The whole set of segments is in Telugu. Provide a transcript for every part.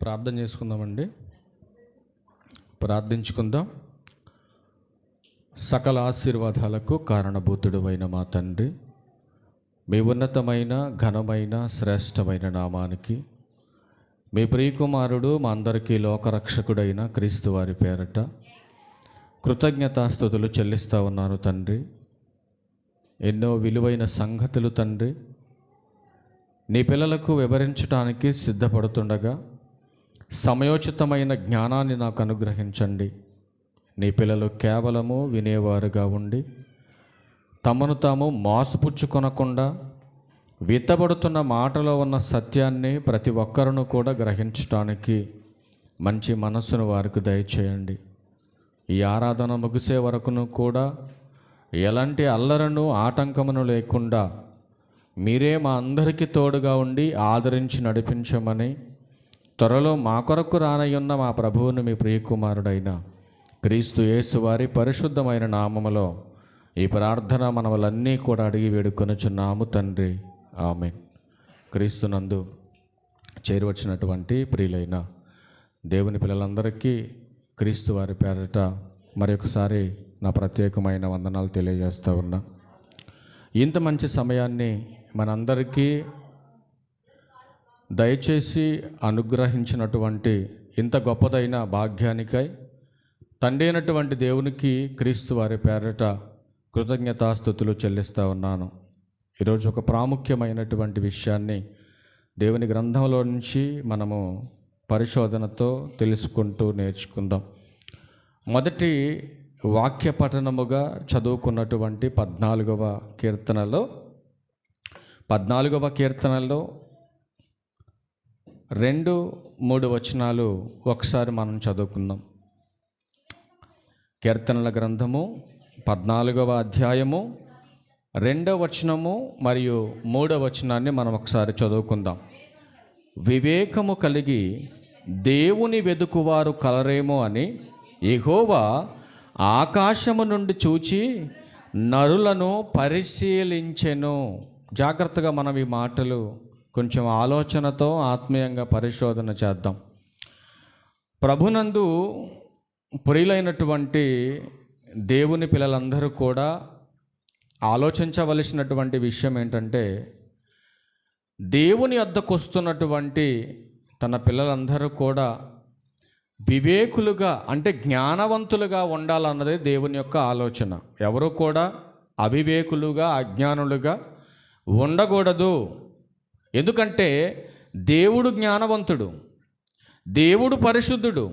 ప్రార్థన చేసుకుందామండి. ప్రార్థించుకుందాం. సకల ఆశీర్వాదాలకు కారణభూతుడు అయిన మా తండ్రి, మీ ఉన్నతమైన ఘనమైన శ్రేష్టమైన నామానికి మీ ప్రియకుమారుడు మా అందరికీ లోకరక్షకుడైన క్రీస్తు వారి పేరట కృతజ్ఞతాస్తుతులు చెల్లిస్తూ ఉన్నాను తండ్రి. ఎన్నో విలువైన సంగతులు తండ్రి నీ పిల్లలకు వివరించడానికి సిద్ధపడుతుండగా సమయోచితమైన జ్ఞానాన్ని నాకు అనుగ్రహించండి. నీ పిల్లలు కేవలము వినేవారుగా ఉండి తమను తాము మోసపుచ్చుకొనకుండా విత్తబడుతున్న మాటలో ఉన్న సత్యాన్ని ప్రతి ఒక్కరును కూడా గ్రహించడానికి మంచి మనస్సును వారికి దయచేయండి. ఈ ఆరాధన ముగిసే వరకును కూడా ఎలాంటి అల్లరను ఆటంకమును లేకుండా మీరే మా అందరికీ తోడుగా ఉండి ఆదరించి నడిపించమని త్వరలో మా కొరకు రానయ్యున్న మా ప్రభువును మీ ప్రియకుమారుడైన క్రీస్తు యేసు వారి పరిశుద్ధమైన నామములో ఈ ప్రార్థన మనవలన్నీ కూడా అడిగి వేడుకొనుచున్నాము తండ్రి, ఆమేన్. క్రీస్తునందు చేరువచ్చినటువంటి ప్రియులైన దేవుని పిల్లలందరికీ క్రీస్తు వారి పేరట మరొకసారి నా ప్రత్యేకమైన వందనాలు తెలియజేస్తూ ఉన్నా. ఇంత మంచి సమయాన్ని మనందరికీ దయచేసి అనుగ్రహించినటువంటి ఇంత గొప్పదైన భాగ్యానికై తండ్రి అయినటువంటి దేవునికి క్రీస్తు వారి పేరట కృతజ్ఞతాస్తుతులు చెల్లిస్తూ ఉన్నాను. ఈరోజు ఒక ప్రాముఖ్యమైనటువంటి విషయాన్ని దేవుని గ్రంథంలో నుంచి మనము పరిశోధనతో తెలుసుకుంటూ నేర్చుకుందాం. మొదటి వాక్య పఠనముగా చదువుకున్నటువంటి 14వ కీర్తనలో 2-3 వచనాలు ఒకసారి మనం చదువుకుందాం. కీర్తనల గ్రంథము 14వ అధ్యాయము 2వ వచనము మరియు 3వ వచనాన్ని మనం ఒకసారి చదువుకుందాం. వివేకము కలిగి దేవుని వెదుకువారు కలరేమో అని యెహోవా ఆకాశము నుండి చూచి నరులను పరిశీలించెను. జాగ్రత్తగా మనం ఈ మాటలు కొంచెం ఆలోచనతో ఆత్మీయంగా పరిశోధన చేద్దాం. ప్రభునందు ప్రియులైనటువంటి దేవుని పిల్లలందరూ కూడా ఆలోచించవలసినటువంటి విషయం ఏంటంటే, దేవుని వద్దకు వస్తున్నటువంటి తన పిల్లలందరూ కూడా వివేకులుగా అంటే జ్ఞానవంతులుగా ఉండాలన్నదే దేవుని యొక్క ఆలోచన. ఎవరు కూడా అవివేకులుగా అజ్ఞానులుగా ఉండకూడదు. ఎందుకంటే దేవుడు జ్ఞానవంతుడు, దేవుడు పరిశుద్ధుడు.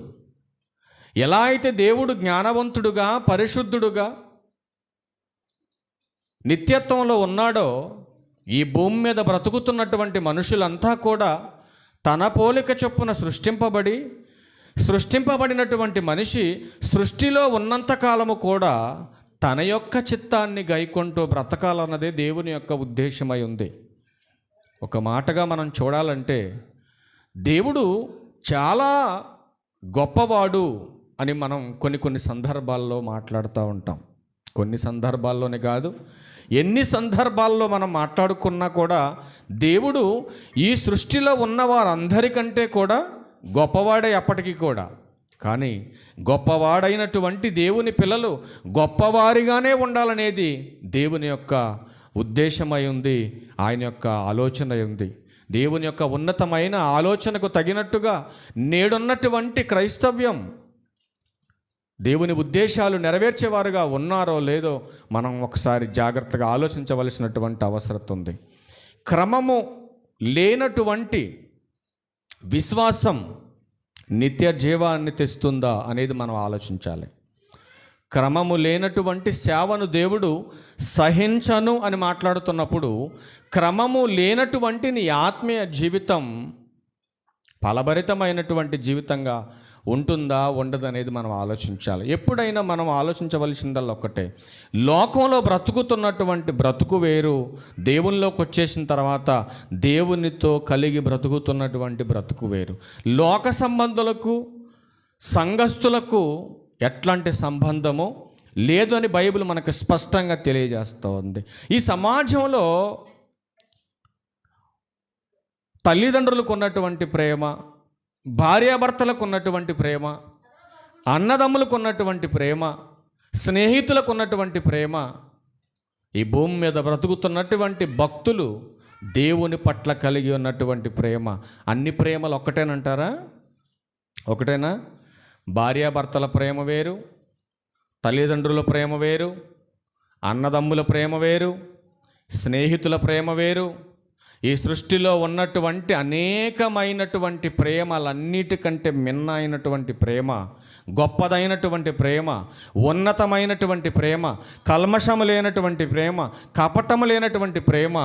ఎలా అయితే దేవుడు జ్ఞానవంతుడుగా పరిశుద్ధుడుగా నిత్యత్వంలో ఉన్నాడో, ఈ భూమి మీద బ్రతుకుతున్నటువంటి మనుషులంతా కూడా తన పోలిక చొప్పున సృష్టింపబడినటువంటి మనిషి సృష్టిలో ఉన్నంతకాలము కూడా తన యొక్క చిత్తాన్ని గైకొంటూ బ్రతకాలన్నదే దేవుని యొక్క ఉద్దేశమై ఉంది. ఒక మాటగా మనం చూడాలంటే దేవుడు చాలా గొప్పవాడు అని మనం కొన్ని సందర్భాల్లో మాట్లాడుతూ ఉంటాం. కొన్ని సందర్భాల్లోనే కాదు, ఎన్ని సందర్భాల్లో మనం మాట్లాడుకున్నా కూడా దేవుడు ఈ సృష్టిలో ఉన్న వారందరికంటే కూడా గొప్పవాడే అప్పటికీ కూడా. కానీ గొప్పవాడైనటువంటి దేవుని పిల్లలు గొప్పవారిగానే ఉండాలనేది దేవుని యొక్క ఉద్దేశమై ఉంది, ఆయన యొక్క ఆలోచన ఉంది. దేవుని యొక్క ఉన్నతమైన ఆలోచనకు తగినట్టుగా నేడున్నటువంటి క్రైస్తవ్యం దేవుని ఉద్దేశాలు నెరవేర్చేవారుగా ఉన్నారో లేదో మనం ఒకసారి జాగ్రత్తగా ఆలోచించవలసినటువంటి అవసరం ఉంది. క్రమము లేనటువంటి విశ్వాసం నిత్య జీవాన్ని తెస్తుందా అనేది మనం ఆలోచించాలి. క్రమము లేనటువంటి సేవను దేవుడు సహించను అని మాట్లాడుతున్నప్పుడు, క్రమము లేనటువంటి నీ ఆత్మీయ జీవితం ఫలభరితమైనటువంటి జీవితంగా ఉంటుందా ఉండదనేది మనం ఆలోచించాలి. ఎప్పుడైనా మనం ఆలోచించవలసిందల్లా ఒక్కటే, లోకంలో బ్రతుకుతున్నటువంటి బ్రతుకు వేరు, దేవునిలోకి వచ్చేసిన తర్వాత దేవునితో కలిగి బ్రతుకుతున్నటువంటి బ్రతుకు వేరు. లోక సంబంధులకు సంఘస్థులకు ఎట్లాంటి సంబంధమో లేదు అని బైబిల్ మనకు స్పష్టంగా తెలియజేస్తూ ఉంది. ఈ సమాజంలో తల్లిదండ్రులకు ఉన్నటువంటి ప్రేమ, భార్యాభర్తలకు ఉన్నటువంటి ప్రేమ, అన్నదమ్ములకు ఉన్నటువంటి ప్రేమ, స్నేహితులకు ఉన్నటువంటి ప్రేమ, ఈ భూమి మీద బ్రతుకుతున్నటువంటి భక్తులు దేవుని పట్ల కలిగి ఉన్నటువంటి ప్రేమ, అన్ని ప్రేమలు ఒక్కటేనంటారా? ఒకటేనా? భార్యాభర్తల ప్రేమ వేరు, తల్లిదండ్రుల ప్రేమ వేరు, అన్నదమ్ముల ప్రేమ వేరు, స్నేహితుల ప్రేమ వేరు. ఈ సృష్టిలో ఉన్నటువంటి అనేకమైనటువంటి ప్రేమలన్నిటికంటే మిన్న అయినటువంటి ప్రేమ, గొప్పదైనటువంటి ప్రేమ, ఉన్నతమైనటువంటి ప్రేమ, కల్మషము లేనటువంటి ప్రేమ, కపటము లేనటువంటి ప్రేమ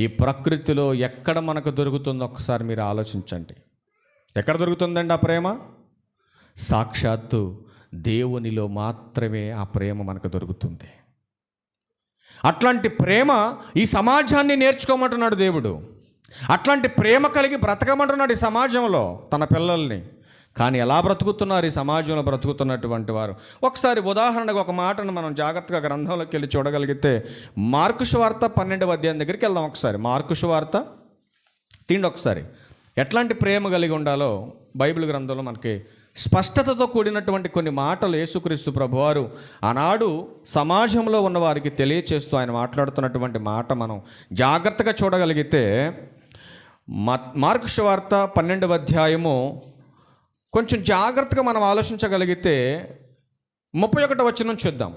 ఈ ప్రకృతిలో ఎక్కడ మనకు దొరుకుతుందో ఒకసారి మీరు ఆలోచించండి. ఎక్కడ దొరుకుతుందండి ఆ ప్రేమ? సాక్షాత్తు దేవునిలో మాత్రమే ఆ ప్రేమ మనకు దొరుకుతుంది. అట్లాంటి ప్రేమ ఈ సమాజాన్ని నేర్చుకోమంటున్నాడు దేవుడు. అట్లాంటి ప్రేమ కలిగి బ్రతకమంటున్నాడు ఈ సమాజంలో తన పిల్లల్ని. కానీ ఎలా బ్రతుకుతున్నారు ఈ సమాజంలో బ్రతుకుతున్నటువంటి వారు? ఒకసారి ఉదాహరణకు ఒక మాటను మనం జాగ్రత్తగా గ్రంథంలోకి వెళ్ళి చూడగలిగితే మార్కు సువార్త 12వ అధ్యాయం దగ్గరికి వెళ్దాం. ఒకసారి మార్కు సువార్త తీండి. ఒకసారి ఎట్లాంటి ప్రేమ కలిగి ఉండాలో బైబిల్ గ్రంథంలో మనకి స్పష్టతతో కూడినటువంటి కొన్ని మాటలు యేసుక్రీస్తు ప్రభువారు ఆనాడు సమాజంలో ఉన్న వారికి తెలియచేస్తూ ఆయన మాట్లాడుతున్నటువంటి మాట మనం జాగ్రత్తగా చూడగలిగితే మార్కు సువార్త 12వ అధ్యాయము కొంచెం జాగ్రత్తగా మనం ఆలోచించగలిగితే 31వ వచనం చూద్దాం.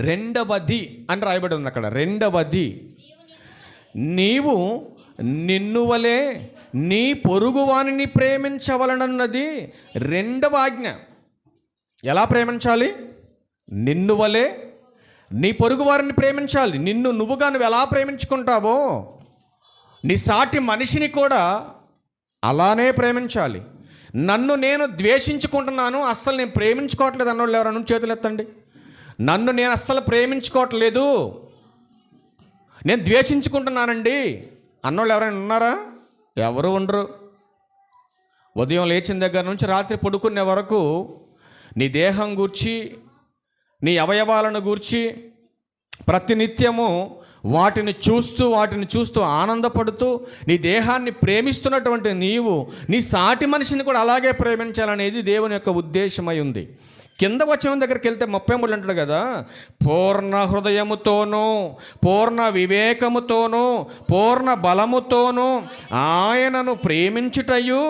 రెండవది అని రాయబడి ఉంది అక్కడ. రెండవది, నీవు నిన్ను వలె నీ పొరుగువానిని ప్రేమించవలనన్నది రెండవ ఆజ్ఞ. ఎలా ప్రేమించాలి? నిన్ను వలె నీ పొరుగువారిని ప్రేమించాలి. నువ్వుగా నువ్వు ఎలా ప్రేమించుకుంటావో నీ సాటి మనిషిని కూడా అలానే ప్రేమించాలి. నన్ను నేను ద్వేషించుకుంటున్నాను, అస్సలు నేను ప్రేమించుకోవట్లేదు అన్నోళ్ళు ఎవరన్నా చేతులు ఎత్తండి. నన్ను నేను అస్సలు ప్రేమించుకోవట్లేదు, నేను ద్వేషించుకుంటున్నానండి అన్నోళ్ళు ఎవరైనా ఉన్నారా? ఎవరు ఉండరు. ఉదయం లేచిన దగ్గర నుంచి రాత్రి పడుకునే వరకు నీ దేహం గూర్చి, నీ అవయవాలను గూర్చి ప్రతినిత్యము వాటిని చూస్తూ ఆనందపడుతూ నీ దేహాన్ని ప్రేమిస్తున్నటువంటి నీవు నీ సాటి మనిషిని కూడా అలాగే ప్రేమించాలనేది దేవుని యొక్క ఉద్దేశమై ఉంది. కింద వచనం దగ్గరికి వెళ్తే 33 అంటాడు కదా, పూర్ణ హృదయముతోనూ, పూర్ణ వివేకముతోనూ, పూర్ణ బలముతోనూ ఆయనను ప్రేమించుటయు,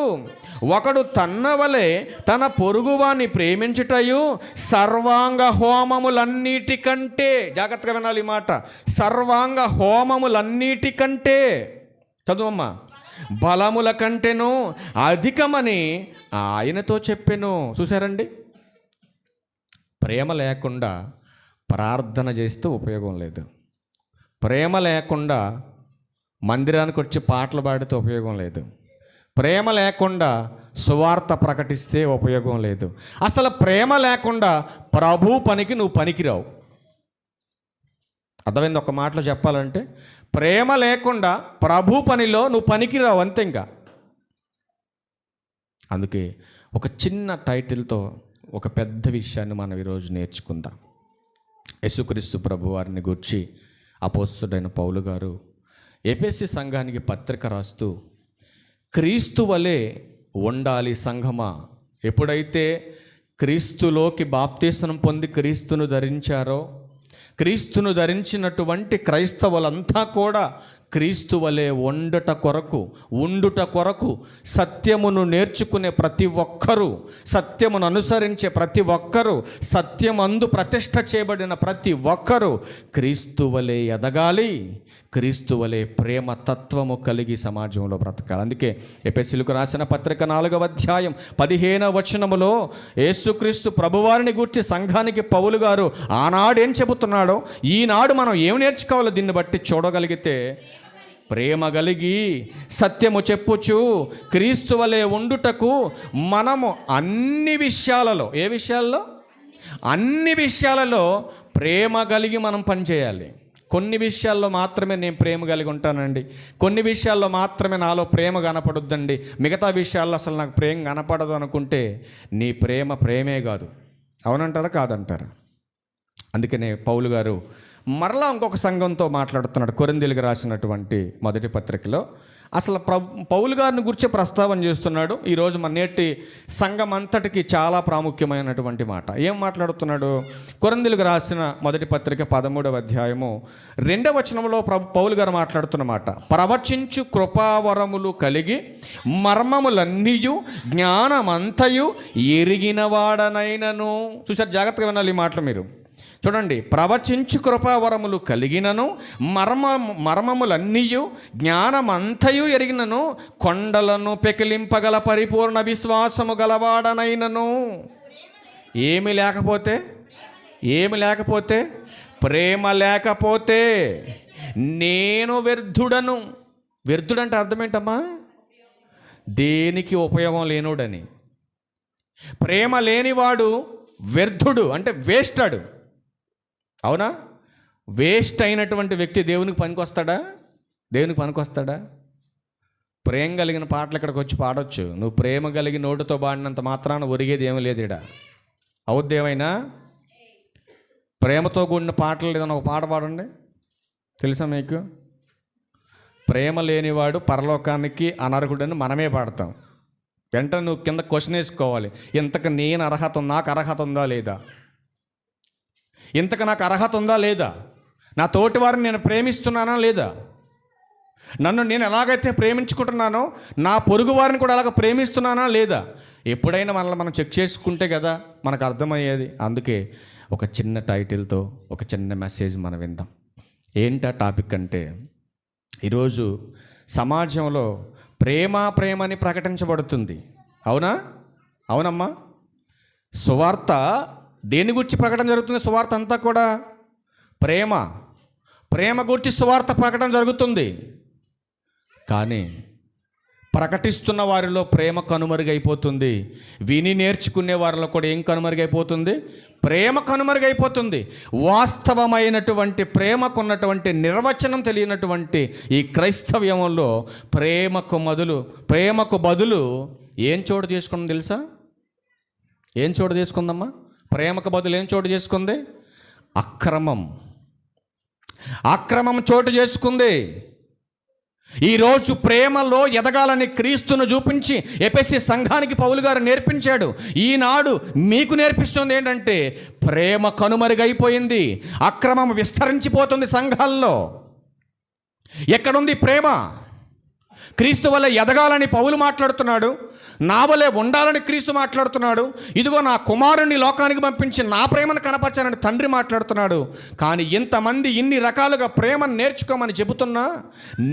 ఒకడు తన్నవలే తన పొరుగువాన్ని ప్రేమించుటయు సర్వాంగ హోమములన్నిటికంటే, జాగ్రత్తగా వినాలి ఈ మాట, సర్వాంగ హోమములన్నిటికంటే, చదువమ్మా, బలముల కంటేను అధికమని ఆయనతో చెప్పెను. చూసారండి, ప్రేమ లేకుండా ప్రార్థన చేస్తే ఉపయోగం లేదు. ప్రేమ లేకుండా మందిరానికి వచ్చి పాటలు పాడితే ఉపయోగం లేదు. ప్రేమ లేకుండా సువార్త ప్రకటిస్తే ఉపయోగం లేదు. అసలు ప్రేమ లేకుండా ప్రభు పనికి నువ్వు పనికిరావు. అర్థమైంది? ఒక మాటలో చెప్పాలంటే ప్రేమ లేకుండా ప్రభు పనిలో నువ్వు పనికిరావు, అంతే. ఇంకా అందుకే ఒక చిన్న టైటిల్తో ఒక పెద్ద విషయాన్ని మనం ఈరోజు నేర్చుకుందాం. యేసుక్రీస్తు ప్రభు వారిని గూర్చి అపోస్తలుడైన పౌలు గారు ఎఫెసీ సంఘానికి పత్రిక రాస్తూ, క్రీస్తు వలె ఉండాలి సంఘమా. ఎప్పుడైతే క్రీస్తులోకి బాప్తీసం పొంది క్రీస్తును ధరించారో, క్రీస్తును ధరించినటువంటి క్రైస్తవులంతా కూడా క్రీస్తు వలె ఉండుట కొరకు సత్యమును నేర్చుకునే ప్రతి ఒక్కరూ, సత్యమును అనుసరించే ప్రతి ఒక్కరూ, సత్యమందు ప్రతిష్ఠ చేయబడిన ప్రతి ఒక్కరూ క్రీస్తు వలె ఎదగాలి, క్రీస్తు వలె ప్రేమ తత్వము కలిగి సమాజంలో బ్రతకాలి. అందుకే ఎఫెసీయులకు రాసిన పత్రిక 4వ అధ్యాయం 15వ వచనములో యేసుక్రీస్తు ప్రభువారిని గూర్చి సంఘానికి పౌలు గారు ఆనాడు ఏం చెబుతున్నాడో ఈనాడు మనం ఏం నేర్చుకోవాలో దీన్ని బట్టి చూడగలిగితే, ప్రేమ కలిగి సత్యము చెప్పుచు క్రీస్తు వలె ఉండుటకు మనము అన్ని విషయాలలో, ఏ విషయాల్లో? అన్ని విషయాలలో ప్రేమ కలిగి మనం పనిచేయాలి. కొన్ని విషయాల్లో మాత్రమే నేను ప్రేమ కలిగి ఉంటానండి, కొన్ని విషయాల్లో మాత్రమే నాలో ప్రేమ కనపడుద్దండి, మిగతా విషయాల్లో అసలు నాకు ప్రేమ కనపడదు అనుకుంటే నీ ప్రేమే కాదు. అవునంటారా కాదంటారా? అందుకనే పౌలు గారు మరలా ఇంకొక సంఘంతో మాట్లాడుతున్నాడు. కొరింథీయులకు రాసినటువంటి మొదటి పత్రికలో అసలు పౌలు గారిని గురించి ప్రస్తావన చేస్తున్నాడు. ఈరోజు మన నేటి సంఘం అంతటికి చాలా ప్రాముఖ్యమైనటువంటి మాట. ఏం మాట్లాడుతున్నాడు? కొరింథీయులకు రాసిన మొదటి పత్రిక 13వ అధ్యాయము 2వ వచనంలో పౌలు గారు మాట్లాడుతున్న మాట, ప్రవచించు కృపావరములు కలిగి మర్మములన్నీయు జ్ఞానమంతయు ఎరిగినవాడనైనను. చూసారు, జాగ్రత్తగా వినాలి ఈ మాటలు మీరు. చూడండి, ప్రవచించు కృపావరములు కలిగినను మర్మములన్నీయు జ్ఞానమంతయు ఎరిగినను కొండలను పెకిలింపగల పరిపూర్ణ విశ్వాసము గలవాడనైనను. ఏమి లేకపోతే ప్రేమ లేకపోతే నేను వ్యర్థుడను. వ్యర్థుడంటే అర్థం ఏంటమ్మా? దేనికి ఉపయోగం లేనుడని. ప్రేమ లేనివాడు వ్యర్థుడు అంటే వేస్టాడు. అవునా? వేస్ట్ అయినటువంటి వ్యక్తి దేవునికి పనికొస్తాడా? ప్రేమ కలిగిన పాటలు ఇక్కడికి వచ్చి పాడొచ్చు. నువ్వు ప్రేమ కలిగి నోటితో పాడినంత మాత్రాన ఒరిగేది ఏమీ లేదు ఇక్కడ. అవుద్ది ఏమైనా? ప్రేమతో కూడిన పాటలు ఏదైనా ఒక పాట పాడండి, తెలుసా మీకు? ప్రేమ లేనివాడు పరలోకానికి అనర్హుడని మనమే పాడతాం. వెంటనే నువ్వు కింద క్వశ్చన్ వేసుకోవాలి, ఇంతకు నాకు అర్హత ఉందా లేదా? ఇంతకు నాకు అర్హత ఉందా లేదా? నా తోటి వారిని నేను ప్రేమిస్తున్నానా లేదా? నన్ను నేను ఎలాగైతే ప్రేమించుకుంటున్నానో నా పొరుగు వారిని కూడా అలాగ ప్రేమిస్తున్నానా లేదా? ఎప్పుడైనా మనల్ని మనం చెక్ చేసుకుంటే కదా మనకు అర్థమయ్యేది. అందుకే ఒక చిన్న టైటిల్తో ఒక చిన్న మెసేజ్ మనం విందాం. ఏంటా టాపిక్ అంటే, ఈరోజు సమాజంలో ప్రేమని ప్రకటించబడుతుంది. అవునమ్మా? సువార్త దేని గురించి ప్రకటన జరుగుతుంది? సువార్త అంతా కూడా ప్రేమ గురించి సువార్త ప్రకటన జరుగుతుంది. కానీ ప్రకటిస్తున్న వారిలో ప్రేమ కనుమరుగైపోతుంది. విని నేర్చుకునే వారిలో కూడా ఏం కనుమరుగైపోతుంది? ప్రేమ కనుమరుగైపోతుంది. వాస్తవమైనటువంటి ప్రేమకున్నటువంటి నిర్వచనం తెలియనటువంటి ఈ క్రైస్తవ్యంలో ప్రేమకు బదులు ఏం చోటు చేసుకుంది తెలుసా? ఏం చోటు చేసుకుందమ్మా? ప్రేమకు బదులు ఏం చోటు చేసుకుంది? అక్రమం చోటు చేసుకుంది. ఈరోజు ప్రేమలో ఎదగాలని క్రీస్తును చూపించి ఎఫెసీ సంఘానికి పౌలు గారు నేర్పించాడు. ఈనాడు మీకు నేర్పిస్తుంది ఏంటంటే, ప్రేమ కనుమరుగైపోయింది, అక్రమం విస్తరించిపోతుంది సంఘాల్లో. ఎక్కడుంది ప్రేమ? క్రీస్తు వల్ల ఎదగాలని పౌలు మాట్లాడుతున్నాడు, నా వలే ఉండాలని క్రీస్తు మాట్లాడుతున్నాడు. ఇదిగో నా కుమారుణ్ణి లోకానికి పంపించి నా ప్రేమను కనపరచానని తండ్రి మాట్లాడుతున్నాడు. కానీ ఇంతమంది ఇన్ని రకాలుగా ప్రేమను నేర్చుకోమని చెబుతున్నా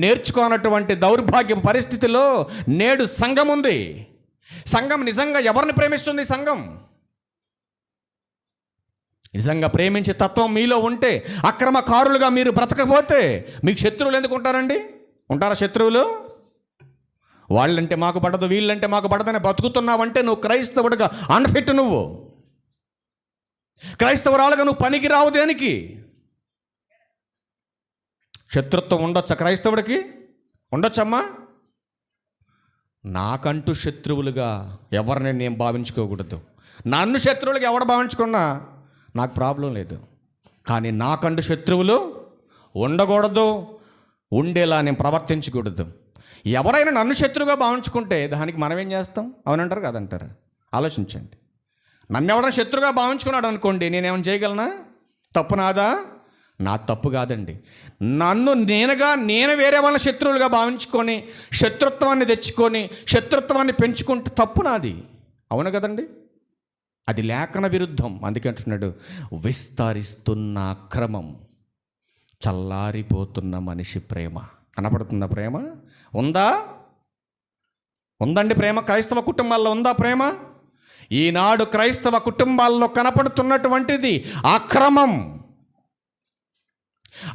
నేర్చుకోనటువంటి దౌర్భాగ్య పరిస్థితిలో నేడు సంఘం ఉంది. సంఘం నిజంగా ఎవరిని ప్రేమిస్తుంది? సంఘం నిజంగా ప్రేమించే తత్వం మీలో ఉంటే, అక్రమకారులుగా మీరు బ్రతకపోతే మీకు శత్రువులు ఎందుకు ఉంటారండి? ఉంటారా శత్రువులు? వాళ్ళంటే మాకు పడదు, వీళ్ళంటే మాకు పడదని బతుకుతున్నావంటే నువ్వు క్రైస్తవుడిగా అన్ఫిట్. నువ్వు క్రైస్తవురాలుగా నువ్వు పనికి రావు. దేనికి? శత్రుత్వం ఉండొచ్చా క్రైస్తవుడికి? ఉండొచ్చమ్మా? నాకంటూ శత్రువులుగా ఎవరిని నేను భావించుకోకూడదు. నన్ను శత్రువులుగా ఎవడు భావించుకున్నా నాకు ప్రాబ్లం లేదు. కానీ నాకంటూ శత్రువులు ఉండకూడదు, ఉండేలా నేను ప్రవర్తించకూడదు. ఎవరైనా నన్ను శత్రువుగా భావించుకుంటే దానికి మనం ఏం చేస్తాం? అవునంటారు కాదంటారు? ఆలోచించండి. నన్ను ఎవరైనా శత్రువుగా భావించుకున్నాడు అనుకోండి, నేనేమైనా చేయగలనా? తప్పు నాదా? నా తప్పు కాదండి. నేను వేరే వాళ్ళ శత్రువులుగా భావించుకొని శత్రుత్వాన్ని తెచ్చుకొని శత్రుత్వాన్ని పెంచుకుంటే తప్పు నాది. అవును కదండి? అది లేఖన విరుద్ధం. అందుకే అంటున్నాడు, విస్తరిస్తున్న అక్రమం, చల్లారిపోతున్న మనిషి ప్రేమ. కనపడుతుందా ప్రేమ? ఉందండి ప్రేమ? క్రైస్తవ కుటుంబాల్లో ఉందా ప్రేమ? ఈనాడు క్రైస్తవ కుటుంబాల్లో కనపడుతున్నటువంటిది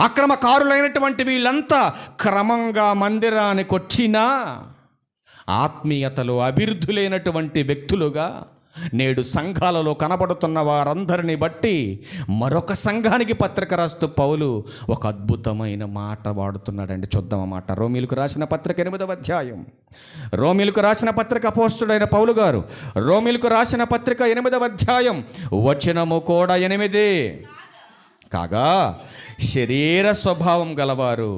అక్రమకారులైనటువంటి వీళ్ళంతా క్రమంగా మందిరానికి వచ్చినా ఆత్మీయతలో అభివృద్ధి లేనటువంటి వ్యక్తులుగా నేడు సంఘాలలో కనబడుతున్న వారందరిని బట్టి మరొక సంఘానికి పత్రిక రాస్తూ పౌలు ఒక అద్భుతమైన మాట వాడుతున్నాడండి. చూద్దాం ఆ మాట. రోమీలకు రాసిన పత్రిక 8వ అధ్యాయం. రోమీలకు రాసిన పత్రిక అపోస్తుడైన పౌలు గారు రోమీలకు రాసిన పత్రిక 8వ అధ్యాయం వచనము కూడా 8. కాగా శరీర స్వభావం గలవారు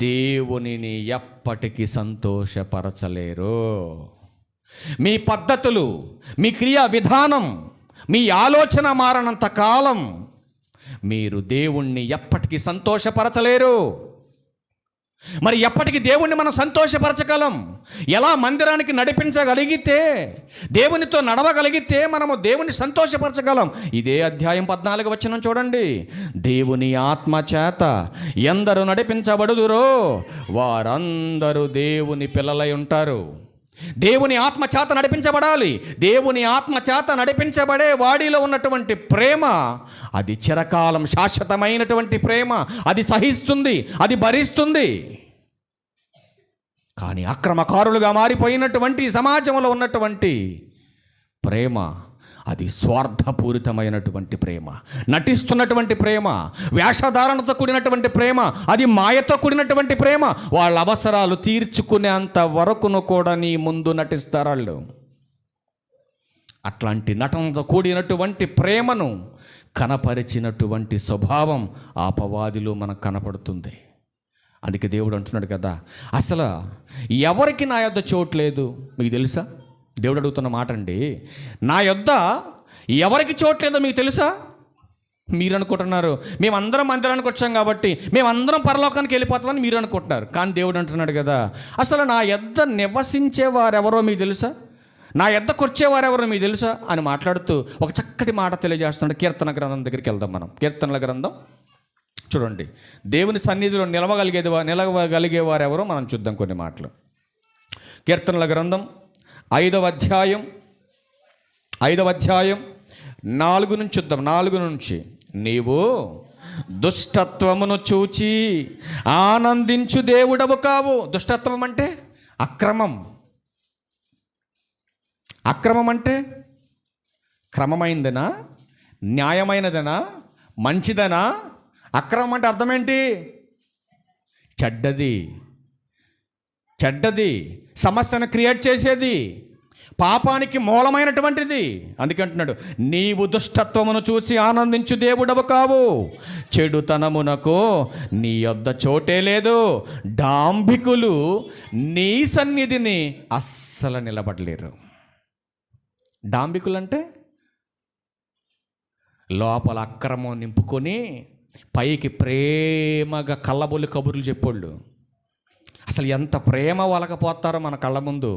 దేవునిని ఎప్పటికీ సంతోషపరచలేరు. మీ పద్ధతులు, మీ క్రియా విధానం, మీ ఆలోచన మారనంత కాలం మీరు దేవుణ్ణి ఎప్పటికీ సంతోషపరచలేరు. మరి ఎప్పటికీ దేవుణ్ణి మనం సంతోషపరచగలం? ఎలా? మందిరానికి నడిపించగలిగితే, దేవునితో నడవగలిగితే మనము దేవుని సంతోషపరచగలం. ఇదే అధ్యాయం 14 వచనం చూడండి. దేవుని ఆత్మ చేత ఎందరు నడిపించబడుదురో వారందరూ దేవుని పిల్లలై ఉంటారు. దేవుని ఆత్మ చేత నడిపించబడాలి. దేవుని ఆత్మ చేత నడిపించబడే వాడిలో ఉన్నటువంటి ప్రేమ, అది చిరకాలం శాశ్వతమైనటువంటి ప్రేమ. అది సహిస్తుంది, అది భరిస్తుంది. కానీ అక్రమకారులుగా మారిపోయినటువంటి సమాజంలో ఉన్నటువంటి ప్రేమ, అది స్వార్థపూరితమైనటువంటి ప్రేమ, నటిస్తున్నటువంటి ప్రేమ, వేషధారణతో కూడినటువంటి ప్రేమ, అది మాయతో కూడినటువంటి ప్రేమ. వాళ్ళ అవసరాలు తీర్చుకునేంత వరకును కూడా నీ ముందు నటిస్తారు వాళ్ళు. అట్లాంటి నటనతో కూడినటువంటి ప్రేమను కనపరిచినటువంటి స్వభావం ఆ అపవాదిలో మనకు కనపడుతుంది. అందుకే దేవుడు అంటున్నాడు కదా, అసలు ఎవరికి నా యొద్ద చోటు లేదు. మీకు తెలుసా? దేవుడు అడుగుతున్న మాట అండి. నా యొద్ద ఎవరికి చోట్లేదో మీకు తెలుసా? మీరు అనుకుంటున్నారు మేమందరం మందిరానికి వచ్చాం కాబట్టి మేమందరం పరలోకానికి వెళ్ళిపోతామని మీరు అనుకుంటున్నారు. కానీ దేవుడు అంటున్నాడు కదా, అసలు నా యొద్ద నివసించేవారెవరో మీకు తెలుసా? నా యొద్దకు వచ్చేవారెవరో మీకు తెలుసా అని మాట్లాడుతూ ఒక చక్కటి మాట తెలియజేస్తున్నాడు. కీర్తన గ్రంథం దగ్గరికి వెళ్దాం మనం. కీర్తనల గ్రంథం చూడండి. దేవుని సన్నిధిలో నిలవగలిగేవారెవరో మనం చూద్దాం కొన్ని మాటలు. కీర్తనల గ్రంథం 5వ అధ్యాయం 4 నుంచి చూద్దాం. 4 నుంచి, నీవు దుష్టత్వమును చూచి ఆనందించు దేవుడవు కావు. దుష్టత్వం అంటే అక్రమం. అక్రమం అంటే క్రమమైందనా, న్యాయమైనదనా, మంచిదనా? అక్రమం అంటే అర్థం ఏంటి? చెడ్డది, సమస్యను క్రియేట్ చేసేది, పాపానికి మూలమైనటువంటిది. అందుకంటున్నాడు, నీవు దుష్టత్వమును చూసి ఆనందించు దేవుడవు కావు, చెడుతనమునకు నీ యొద్ద చోటే లేదు. డాంభికులు నీ సన్నిధిని అస్సలు నిలబడలేరు. డాంభికులు అంటే లోపల అక్రమం నింపుకొని పైకి ప్రేమగా కళ్ళబొల్లి కబుర్లు చెప్పోళ్ళు. అసలు ఎంత ప్రేమ వలకపోతారో మన కళ్ళ ముందు,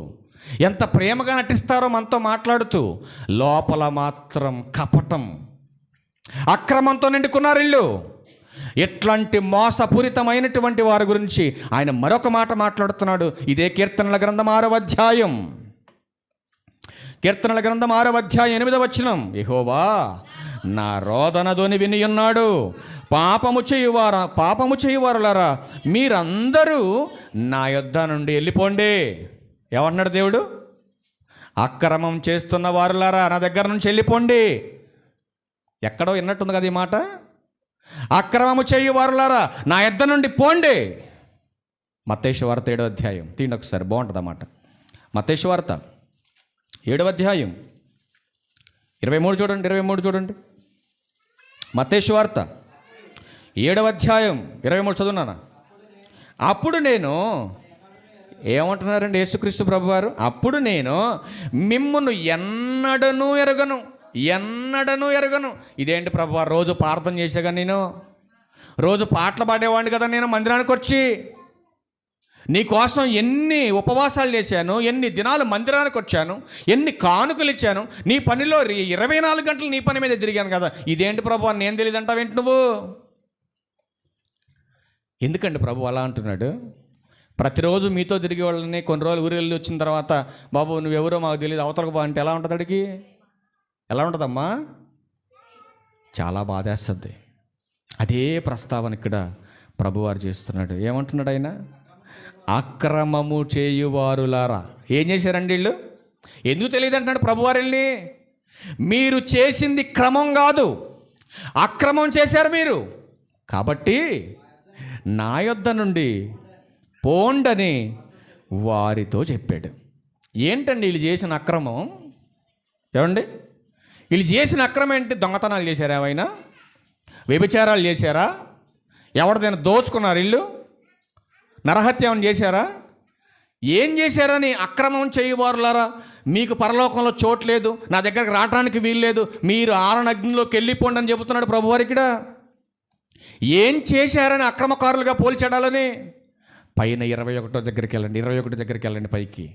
ఎంత ప్రేమగా నటిస్తారో మనతో మాట్లాడుతూ, లోపల మాత్రం కపటం, అక్రమంతో నిండుకున్నారు ఇల్లు. ఎట్లాంటి మోసపూరితమైనటువంటి వారి గురించి ఆయన మరొక మాట మాట్లాడుతున్నాడు. ఇదే కీర్తనల గ్రంథం 6వ అధ్యాయం. కీర్తనల గ్రంథం 6వ అధ్యాయం 8వ వచనం. యెహోవా నా రోదన ధ్వని విని ఉన్నాడు. పాపము చేయువారులారా మీరందరూ నా యొద్ద నుండి వెళ్ళిపోండి. ఏమన్నాడు దేవుడు? అక్రమం చేస్తున్న వారులారా నా దగ్గర నుంచి వెళ్ళిపోండి. ఎక్కడో విన్నట్టుంది కదా ఈ మాట. అక్రమము చేయువారులారా నా యొద్ద నుండి పోండి. మత్తయి సువార్త 7వ అధ్యాయం తీయండి ఒకసారి, బాగుంటుంది అన్నమాట. మత్తయి సువార్త 7వ అధ్యాయం 23 చూడండి. మత్తయి సువార్త 7వ అధ్యాయం 23 చదువునానా. అప్పుడు నేను, ఏమంటున్నారండి యేసుక్రీస్తు ప్రభువారు? అప్పుడు నేను మిమ్మును ఎన్నడనూ ఎరగను. ఇదేంటి ప్రభువారు, రోజు ప్రార్థన చేసేగా, నేను రోజు పాటలు పాడేవాడిని కదా, నేను మందిరానికి వచ్చి నీకోసం ఎన్ని ఉపవాసాలు చేశాను, ఎన్ని దినాలు మందిరానికి వచ్చాను, ఎన్ని కానుకలు ఇచ్చాను, నీ పనిలో 24 గంటలు నీ పని మీద తిరిగాను కదా, ఇదేంటి ప్రభు అని నేను తెలియదు అంటావేంటి నువ్వు? ఎందుకండి ప్రభు అలా అంటున్నాడు? ప్రతిరోజు మీతో తిరిగే వాళ్ళని కొన్ని రోజులు ఊరు వెళ్ళి వచ్చిన తర్వాత, బాబు నువ్వెవరో మాకు తెలియదు, అవతలకు బా అంటే ఎలా ఉంటుంది? అడిగి ఎలా ఉంటుందమ్మా? చాలా బాధేస్తుంది. అదే ప్రస్తావన ఇక్కడ ప్రభువారు చేస్తున్నాడు. ఏమంటున్నాడు ఆయన? అక్రమము చేయువారులారా. ఏం చేశారండి వీళ్ళు? ఎందుకు తెలియదు అంటున్నాడు ప్రభువారు వెళ్ళి. మీరు చేసింది క్రమం కాదు, అక్రమం చేశారు మీరు. కాబట్టి నా యొద్ద నుండి పోండని వారితో చెప్పాడు. ఏంటండి వీళ్ళు చేసిన అక్రమం? ఏమండి వీళ్ళు చేసిన అక్రమం ఏంటి? దొంగతనాలు చేశారా? ఏమైనా వ్యభిచారాలు చేశారా? ఎవరిదైనా దోచుకున్నారు ఇల్లు? నరహత్య ఏమైనా చేశారా? ఏం చేశారని? అక్రమం చేయవారులారా, మీకు పరలోకంలో చోటు లేదు, నా దగ్గరకు రావడానికి వీల్లేదు, మీరు ఆరణగ్నిలోకి వెళ్ళిపోండి అని చెబుతున్నాడు ప్రభువారు ఇక్కడ. ఏం చేశారని అక్రమకారులుగా పోల్చాడాలని? పైన 21 దగ్గరికి వెళ్ళండి, 21 దగ్గరికి వెళ్ళండి, పైకి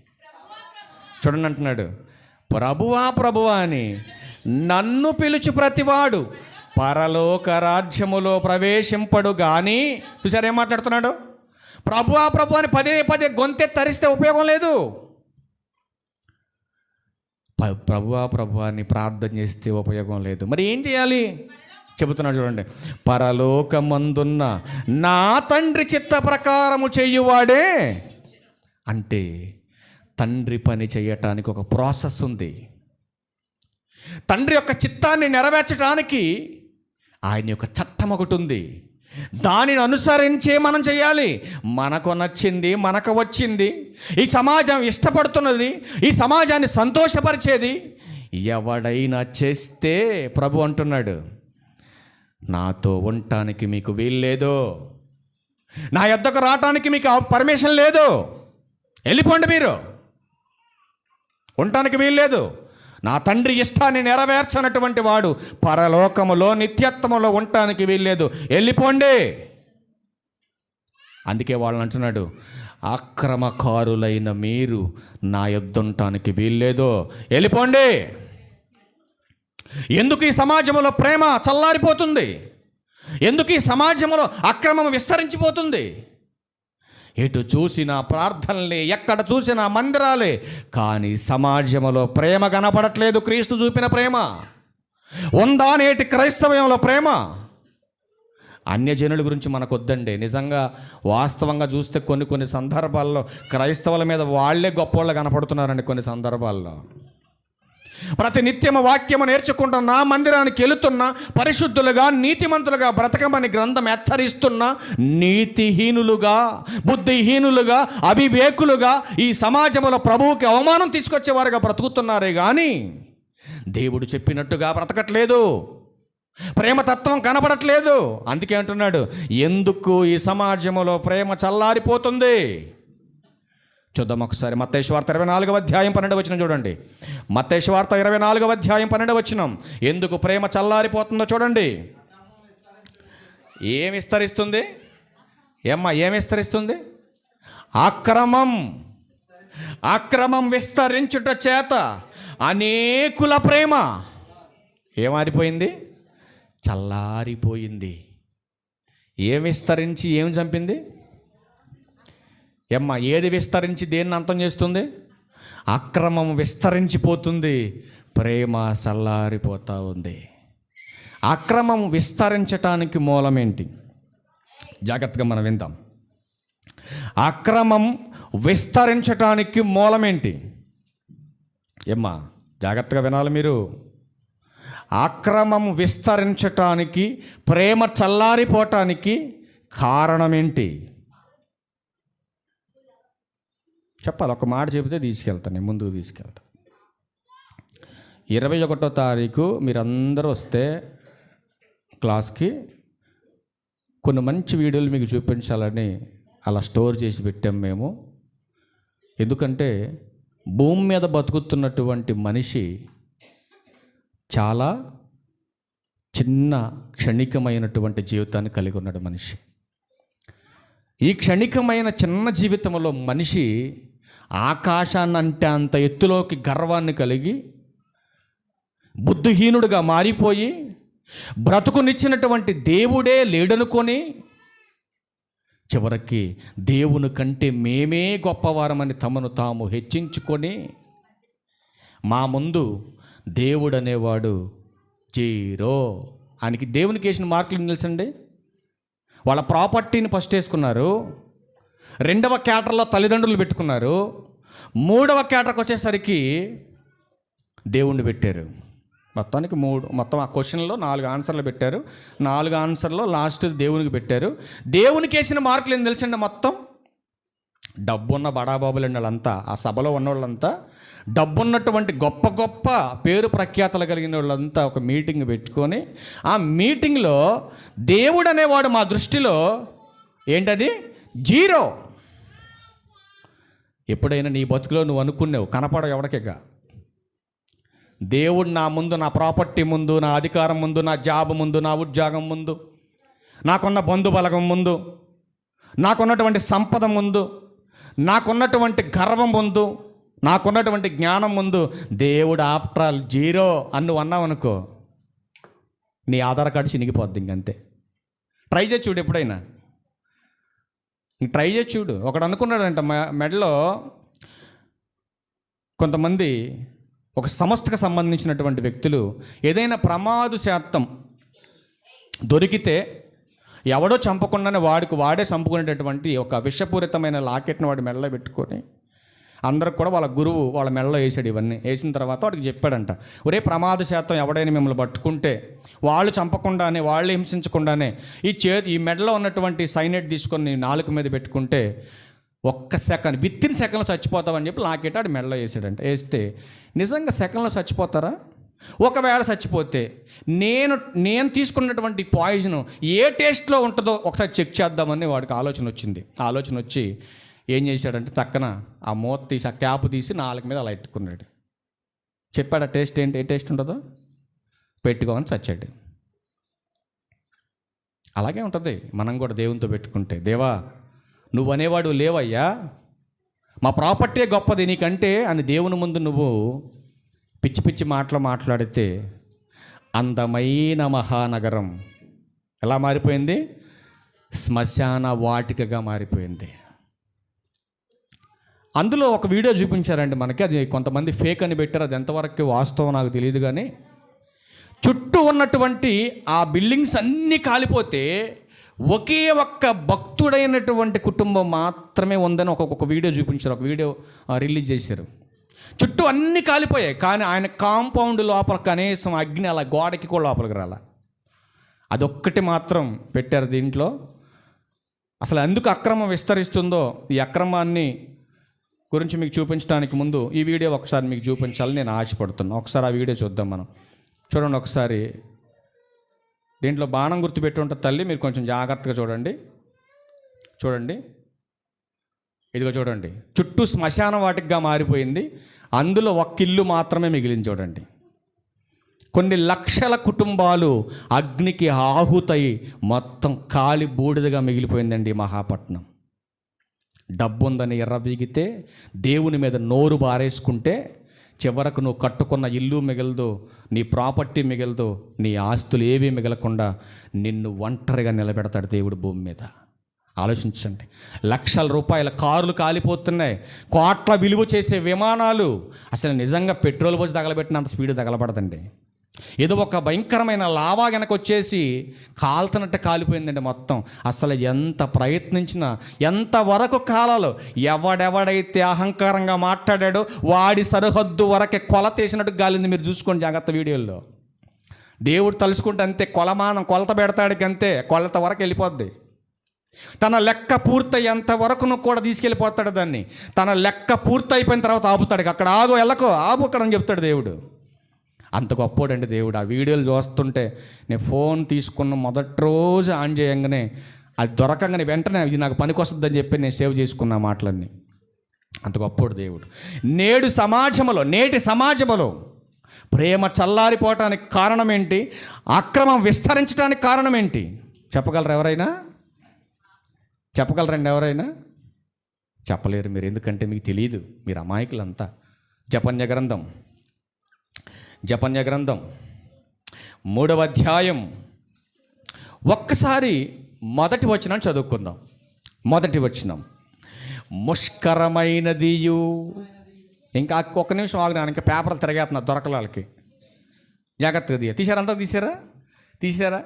చూడండి. అంటున్నాడు, ప్రభువా ప్రభువా అని నన్ను పిలుచు ప్రతివాడు పరలోక రాజ్యములో ప్రవేశింపడు గాని. చూసారు ఏం మాట్లాడుతున్నాడు? ప్రభువా ప్రభు అని పదే పదే గొంతె తరిస్తే ఉపయోగం లేదు. ప్రభువా ప్రభు అని ప్రార్థన చేస్తే ఉపయోగం లేదు. మరి ఏం చేయాలి చెబుతున్నాడు చూడండి. పరలోకమందున్న నా తండ్రి చిత్త ప్రకారము చేయువాడే. అంటే తండ్రి పని చేయటానికి ఒక ప్రాసెస్ ఉంది. తండ్రి యొక్క చిత్తాన్ని నెరవేర్చడానికి ఆయన యొక్క చట్టం ఒకటి ఉంది. దానిని అనుసరించే మనం చేయాలి. మనకు నచ్చింది, మనకు వచ్చింది, ఈ సమాజం ఇష్టపడుతున్నది, ఈ సమాజాన్ని సంతోషపరిచేది ఎవడైనా చేస్తే ప్రభు అంటున్నాడు, నాతో ఉండటానికి మీకు వీల్లేదు, నా యొద్దకు రావటానికి మీకు పర్మిషన్ లేదు, వెళ్ళిపోండి, మీరు ఉండటానికి వీల్లేదు. నా తండ్రి ఇష్టాన్ని నెరవేర్చనటువంటి వాడు పరలోకములో నిత్యత్వములో ఉండటానికి వీల్లేదు, వెళ్ళిపోండి. అందుకే వాళ్ళని అంటున్నాడు, అక్రమకారులైన మీరు నా యొద్ద ఉండటానికి వీల్లేదు, వెళ్ళిపోండి. ఎందుకు ఈ సమాజంలో ప్రేమ చల్లారిపోతుంది? ఎందుకు ఈ సమాజంలో అక్రమం విస్తరించిపోతుంది? ఎటు చూసినా ప్రార్థనలే, ఎక్కడ చూసినా మందిరాలే, కానీ సమాజంలో ప్రేమ కనపడట్లేదు. క్రీస్తు చూపిన ప్రేమ ఉందా? నేటి క్రైస్తవంలో ప్రేమ. అన్యజనుల గురించి మనకు వద్దండి. నిజంగా వాస్తవంగా చూస్తే కొన్ని సందర్భాల్లో క్రైస్తవుల మీద వాళ్ళే గొప్పవాళ్ళు కనపడుతున్నారండి. కొన్ని సందర్భాల్లో ప్రతి నిత్యము వాక్యము నేర్చుకుంటున్నా, మందిరానికి వెళుతున్నా, పరిశుద్ధులుగా నీతిమంతులుగా బ్రతకమని గ్రంథం హెచ్చరిస్తున్నా, నీతిహీనులుగా, బుద్ధిహీనులుగా, అవివేకులుగా ఈ సమాజంలో ప్రభువుకి అవమానం తీసుకొచ్చేవారుగా బ్రతుకుతున్నారే కానీ దేవుడు చెప్పినట్టుగా బ్రతకట్లేదు. ప్రేమతత్వం కనబడట్లేదు. అందుకే అంటున్నాడు, ఎందుకు ఈ సమాజంలో ప్రేమ చల్లారిపోతుంది? చూద్దాం ఒకసారి. మత్తయి సువార్త 24వ అధ్యాయం 12వ వచనం చూడండి. మత్తయి సువార్త 24వ అధ్యాయం 12వ వచనం. ఎందుకు ప్రేమ చల్లారిపోతుందో చూడండి. ఏమి విస్తరిస్తుంది? ఏం విస్తరిస్తుంది? అక్రమం విస్తరించుట చేత అనేకుల ప్రేమ ఏమారిపోయింది? చల్లారిపోయింది. ఏం విస్తరించి ఏం చంపింది? ఏది విస్తరించి దేన్ని అంతం చేస్తుంది? అక్రమం విస్తరించిపోతుంది, ప్రేమ చల్లారిపోతూ ఉంది. అక్రమం విస్తరించటానికి మూలమేంటి? జాగ్రత్తగా మనం విందాం. అక్రమం విస్తరించటానికి మూలమేంటి? జాగ్రత్తగా వినాలి మీరు. అక్రమం విస్తరించటానికి, ప్రేమ చల్లారిపోవటానికి కారణమేంటి చెప్పాలి. ఒక మాట చెబితే తీసుకెళ్తాను, నేను ముందుకు తీసుకెళ్తాను. 21వ తారీఖు మీరందరూ వస్తే క్లాస్కి కొన్ని మంచి వీడియోలు మీకు చూపించాలని అలా స్టోర్ చేసి పెట్టాం మేము. ఎందుకంటే భూమి మీద బతుకుతున్నటువంటి మనిషి చాలా చిన్న క్షణికమైనటువంటి జీవితాన్ని కలిగి ఉన్నాడు మనిషి. ఈ క్షణికమైన చిన్న జీవితంలో మనిషి ఆకాశాన్ని అంటే అంత ఎత్తులోకి గర్వాన్ని కలిగి బుద్ధిహీనుడిగా మారిపోయి బ్రతుకునిచ్చినటువంటి దేవుడే లేడనుకొని చివరికి దేవుని కంటే మేమే గొప్పవారమని తమను తాము హెచ్చించుకొని మా ముందు దేవుడు అనేవాడు జీరో. ఆయనకి దేవునికి వేసిన మార్కులు తెలుసండి. వాళ్ళ ప్రాపర్టీని ఫస్ట్ వేసుకున్నారు, 2వ క్యాటర్లో తల్లిదండ్రులు పెట్టుకున్నారు, 3వ క్యాటర్కి వచ్చేసరికి దేవుణ్ణి పెట్టారు. మొత్తం ఆ క్వశ్చన్లో 4 ఆన్సర్లు పెట్టారు. 4 ఆన్సర్లో లాస్ట్ దేవునికి పెట్టారు. దేవునికి వేసిన మార్కులు ఏం తెలుసండి? మొత్తం డబ్బున్న బడాబాబులు అండి వాళ్ళంతా, ఆ సభలో ఉన్న వాళ్ళంతా డబ్బున్నటువంటి గొప్ప గొప్ప పేరు ప్రఖ్యాతలు కలిగిన వాళ్ళంతా ఒక మీటింగ్ పెట్టుకొని ఆ మీటింగ్లో దేవుడు అనేవాడు మా దృష్టిలో ఏంటది? జీరో. ఎప్పుడైనా నీ బతుకులో నువ్వు అనుకున్నావు, కనపడవు ఎవరికిగా. దేవుడు నా ముందు, నా ప్రాపర్టీ ముందు, నా అధికారం ముందు, నా జాబ్ ముందు, నా ఉద్యోగం ముందు, నాకున్న బంధుబలగం ముందు, నాకున్నటువంటి సంపద ముందు, నాకున్నటువంటి గర్వం ముందు, నాకున్నటువంటి జ్ఞానం ముందు దేవుడు ఆఫ్టర్ ఆల్ జీరో అని నువ్వు అన్నావు అనుకో, నీ ఆధార్ కార్డు చినిగిపోద్ది. ఇంకంతే. ట్రై చేసి చూడు, ఎప్పుడైనా ట్రై చేసి చూడు. ఒకడు అనుకున్నాడంట మెడలో కొంతమంది ఒక సంస్థకు సంబంధించినటువంటి వ్యక్తులు ఏదైనా ప్రమాదశాతం దొరికితే ఎవడో చంపకుండానే వాడే చంపుకునేటటువంటి ఒక విషపూరితమైన లాకెట్ని వాడి మెడలో పెట్టుకొని అందరికి కూడా వాళ్ళ గురువు వాళ్ళ మెడలో వేసాడు. ఇవన్నీ వేసిన తర్వాత వాడికి చెప్పాడంట, ఒరే ప్రమాదశాతం ఎవడైనా మిమ్మల్ని పట్టుకుంటే వాళ్ళు చంపకుండానే, వాళ్ళు హింసించకుండానే ఈ మెడలో ఉన్నటువంటి సైనైడ్ తీసుకొని నాలుక మీద పెట్టుకుంటే ఒక్క సెకండ్, విత్ఇన్ సెకండ్లో చచ్చిపోతావని చెప్పి లాకెట్ ఆడి మెడలో వేసాడంట. వేస్తే నిజంగా సెకండ్లో చచ్చిపోతారా? ఒకవేళ చచ్చిపోతే నేను తీసుకున్నటువంటి పాయిజన్ ఏ టేస్ట్లో ఉంటుందో ఒకసారి చెక్ చేద్దామని వాడికి ఆలోచన వచ్చి ఏం చేశాడంటే తక్కన ఆ మూత తీసి, ఆ క్యాప్ తీసి నాలుగు మీద అలా ఎట్టుకున్నాడు. చెప్పాడు ఆ టేస్ట్ ఏంటి, ఏ టేస్ట్ ఉంటుందో పెట్టుకోమని చచ్చాడు. అలాగే ఉంటుంది మనం కూడా దేవునితో పెట్టుకుంటే. దేవా, నువ్వు అనేవాడు లేవయ్యా, మా ప్రాపర్టీ గొప్పది నీకంటే అని దేవుని ముందు నువ్వు పిచ్చి పిచ్చి మాట్లాడితే అందమైన మహానగరం ఎలా మారిపోయింది? శ్మశాన వాటికగా మారిపోయింది. అందులో ఒక వీడియో చూపించారండి మనకి, అది కొంతమంది ఫేక్ అని పెట్టారు, అది ఎంతవరకు వాస్తవం నాకు తెలియదు. కానీ చుట్టూ ఉన్నటువంటి ఆ బిల్డింగ్స్ అన్నీ కాలిపోతే ఒకే ఒక్క భక్తుడైనటువంటి కుటుంబం మాత్రమే ఉందని ఒక్కొక్క వీడియో చూపించారు, ఒక వీడియో రిలీజ్ చేశారు. చుట్టూ అన్నీ కాలిపోయాయి, కానీ ఆయన కాంపౌండ్ లోపల కనీసం అగ్ని అలా గోడకి కూడా లోపలికి రాల. అదొక్కటి మాత్రం పెట్టారు దీంట్లో. అసలు ఎందుకు అక్రమం విస్తరిస్తుందో ఈ అక్రమాన్ని గురించి మీకు చూపించడానికి ముందు ఈ వీడియో ఒకసారి మీకు చూపించాలని నేను ఆశపడుతున్నాను. ఒకసారి ఆ వీడియో చూద్దాం మనం. చూడండి ఒకసారి. దీంట్లో బాణం గుర్తు పెట్టి ఉంటుంది తల్లి, మీరు కొంచెం జాగ్రత్తగా చూడండి. ఇదిగో చూడండి, చుట్టూ శ్మశాన వాటికగా మారిపోయింది. అందులో ఒక్క ఇల్లు మాత్రమే మిగిలింది. చూడండి, కొన్ని లక్షల కుటుంబాలు అగ్నికి ఆహుతయి మొత్తం కాలి బూడిదగా మిగిలిపోయిందండి మహాపట్నం. డబ్బు ఉందని ఎర్రవీగితే, దేవుని మీద నోరు బారేసుకుంటే చివరకు నువ్వు కట్టుకున్న ఇల్లు మిగలదు, నీ ప్రాపర్టీ మిగలదు, నీ ఆస్తులు ఏవీ మిగలకుండా నిన్ను ఒంటరిగా నిలబెడతాడు దేవుడు భూమి మీద. ఆలోచించండి. లక్షల రూపాయల కార్లు కాలిపోతున్నాయి, కోట్ల విలువ చేసే విమానాలు. అసలు నిజంగా పెట్రోల్ పోసి తగలబెట్టినంత స్పీడ్ తగలబడదండి. ఏదో ఒక భయంకరమైన లావా వెనక వచ్చేసి కాలుతున్నట్టు కాలిపోయిందండి మొత్తం. అసలు ఎంత ప్రయత్నించినా, ఎంతవరకు కాలాలో ఎవడెవడైతే అహంకారంగా మాట్లాడాడో వాడి సరిహద్దు వరకే కొలతేసినట్టు గాలింది. మీరు చూసుకోండి జాగ్రత్త వీడియోల్లో. దేవుడు తలుసుకుంటే అంతే, కొలత పెడతాడికి అంతే, కొలత వరకు వెళ్ళిపోద్ది. తన లెక్క పూర్తయ్యేంత వరకును కూడా తీసుకెళ్ళిపోతాడు దాన్ని. తన లెక్క పూర్తయిపోయిన తర్వాత ఆపుతాడు. అక్కడ ఆపు అక్కడ అని చెప్తాడు దేవుడు. అంత గొప్పోడండి దేవుడు. ఆ వీడియోలు చూస్తుంటే నేను ఫోన్ తీసుకున్న మొదటి రోజు ఆన్ చేయంగానే అది దొరకంగానే వెంటనే ఇది నాకు పనికి వస్తుందని చెప్పి నేను సేవ్ చేసుకున్న మాటలన్నీ. అంత గొప్పోడు దేవుడు. నేటి సమాజంలో ప్రేమ చల్లారిపోవటానికి కారణం ఏంటి? అక్రమం విస్తరించడానికి కారణం ఏంటి? చెప్పగలరండి ఎవరైనా? చెప్పలేరు మీరు, ఎందుకంటే మీకు తెలియదు, మీరు అమాయకులంతా. జపన్య గ్రంథం 3వ అధ్యాయం ఒక్కసారి మొదటి వచనం చదువుకుందాం. మొదటి వచనం, ముష్కరమైనదియు. ఇంకా ఒక్క నిమిషం ఆగినా, ఇంకా పేపర్లు తిరగేస్తున్నారు దొరకలాలకి. జాగ్రత్తగా తీసారా?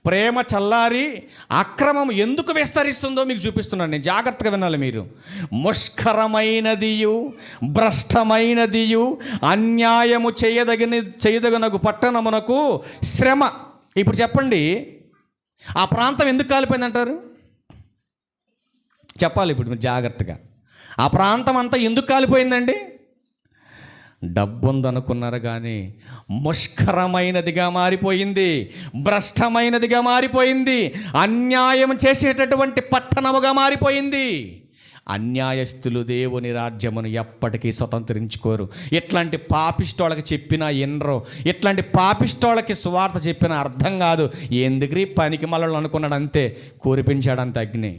ప్రేమ చల్లారి అక్రమం ఎందుకు విస్తరిస్తుందో మీకు చూపిస్తున్నాను నేను. జాగ్రత్తగా వినాలి మీరు. ముష్కరమైనదియు, భ్రష్టమైనదియు, అన్యాయము చేయదగనగు పట్టణమునకు శ్రమ. ఇప్పుడు చెప్పండి, ఆ ప్రాంతం ఎందుకు కాలిపోయిందంటారు? చెప్పాలి ఇప్పుడు మీరు జాగ్రత్తగా. ఆ ప్రాంతం అంతా ఎందుకు కాలిపోయిందండి? డబ్బు ఉందనుకున్నారు కానీ ముష్కరమైనదిగా మారిపోయింది, భ్రష్టమైనదిగా మారిపోయింది, అన్యాయం చేసేటటువంటి పట్టణముగా మారిపోయింది. అన్యాయస్తులు దేవుని రాజ్యమును ఎప్పటికీ స్వతంత్రించుకోరు. ఇట్లాంటి పాపిష్టోళ్ళకి చెప్పినా ఎనరో, ఇట్లాంటి పాపిష్టోళ్ళకి సువార్త చెప్పినా అర్థం కాదు. ఎందుకు పనికి మళ్ళీ అనుకున్నాడు, అంతే కూరిపించాడంత అగ్ని.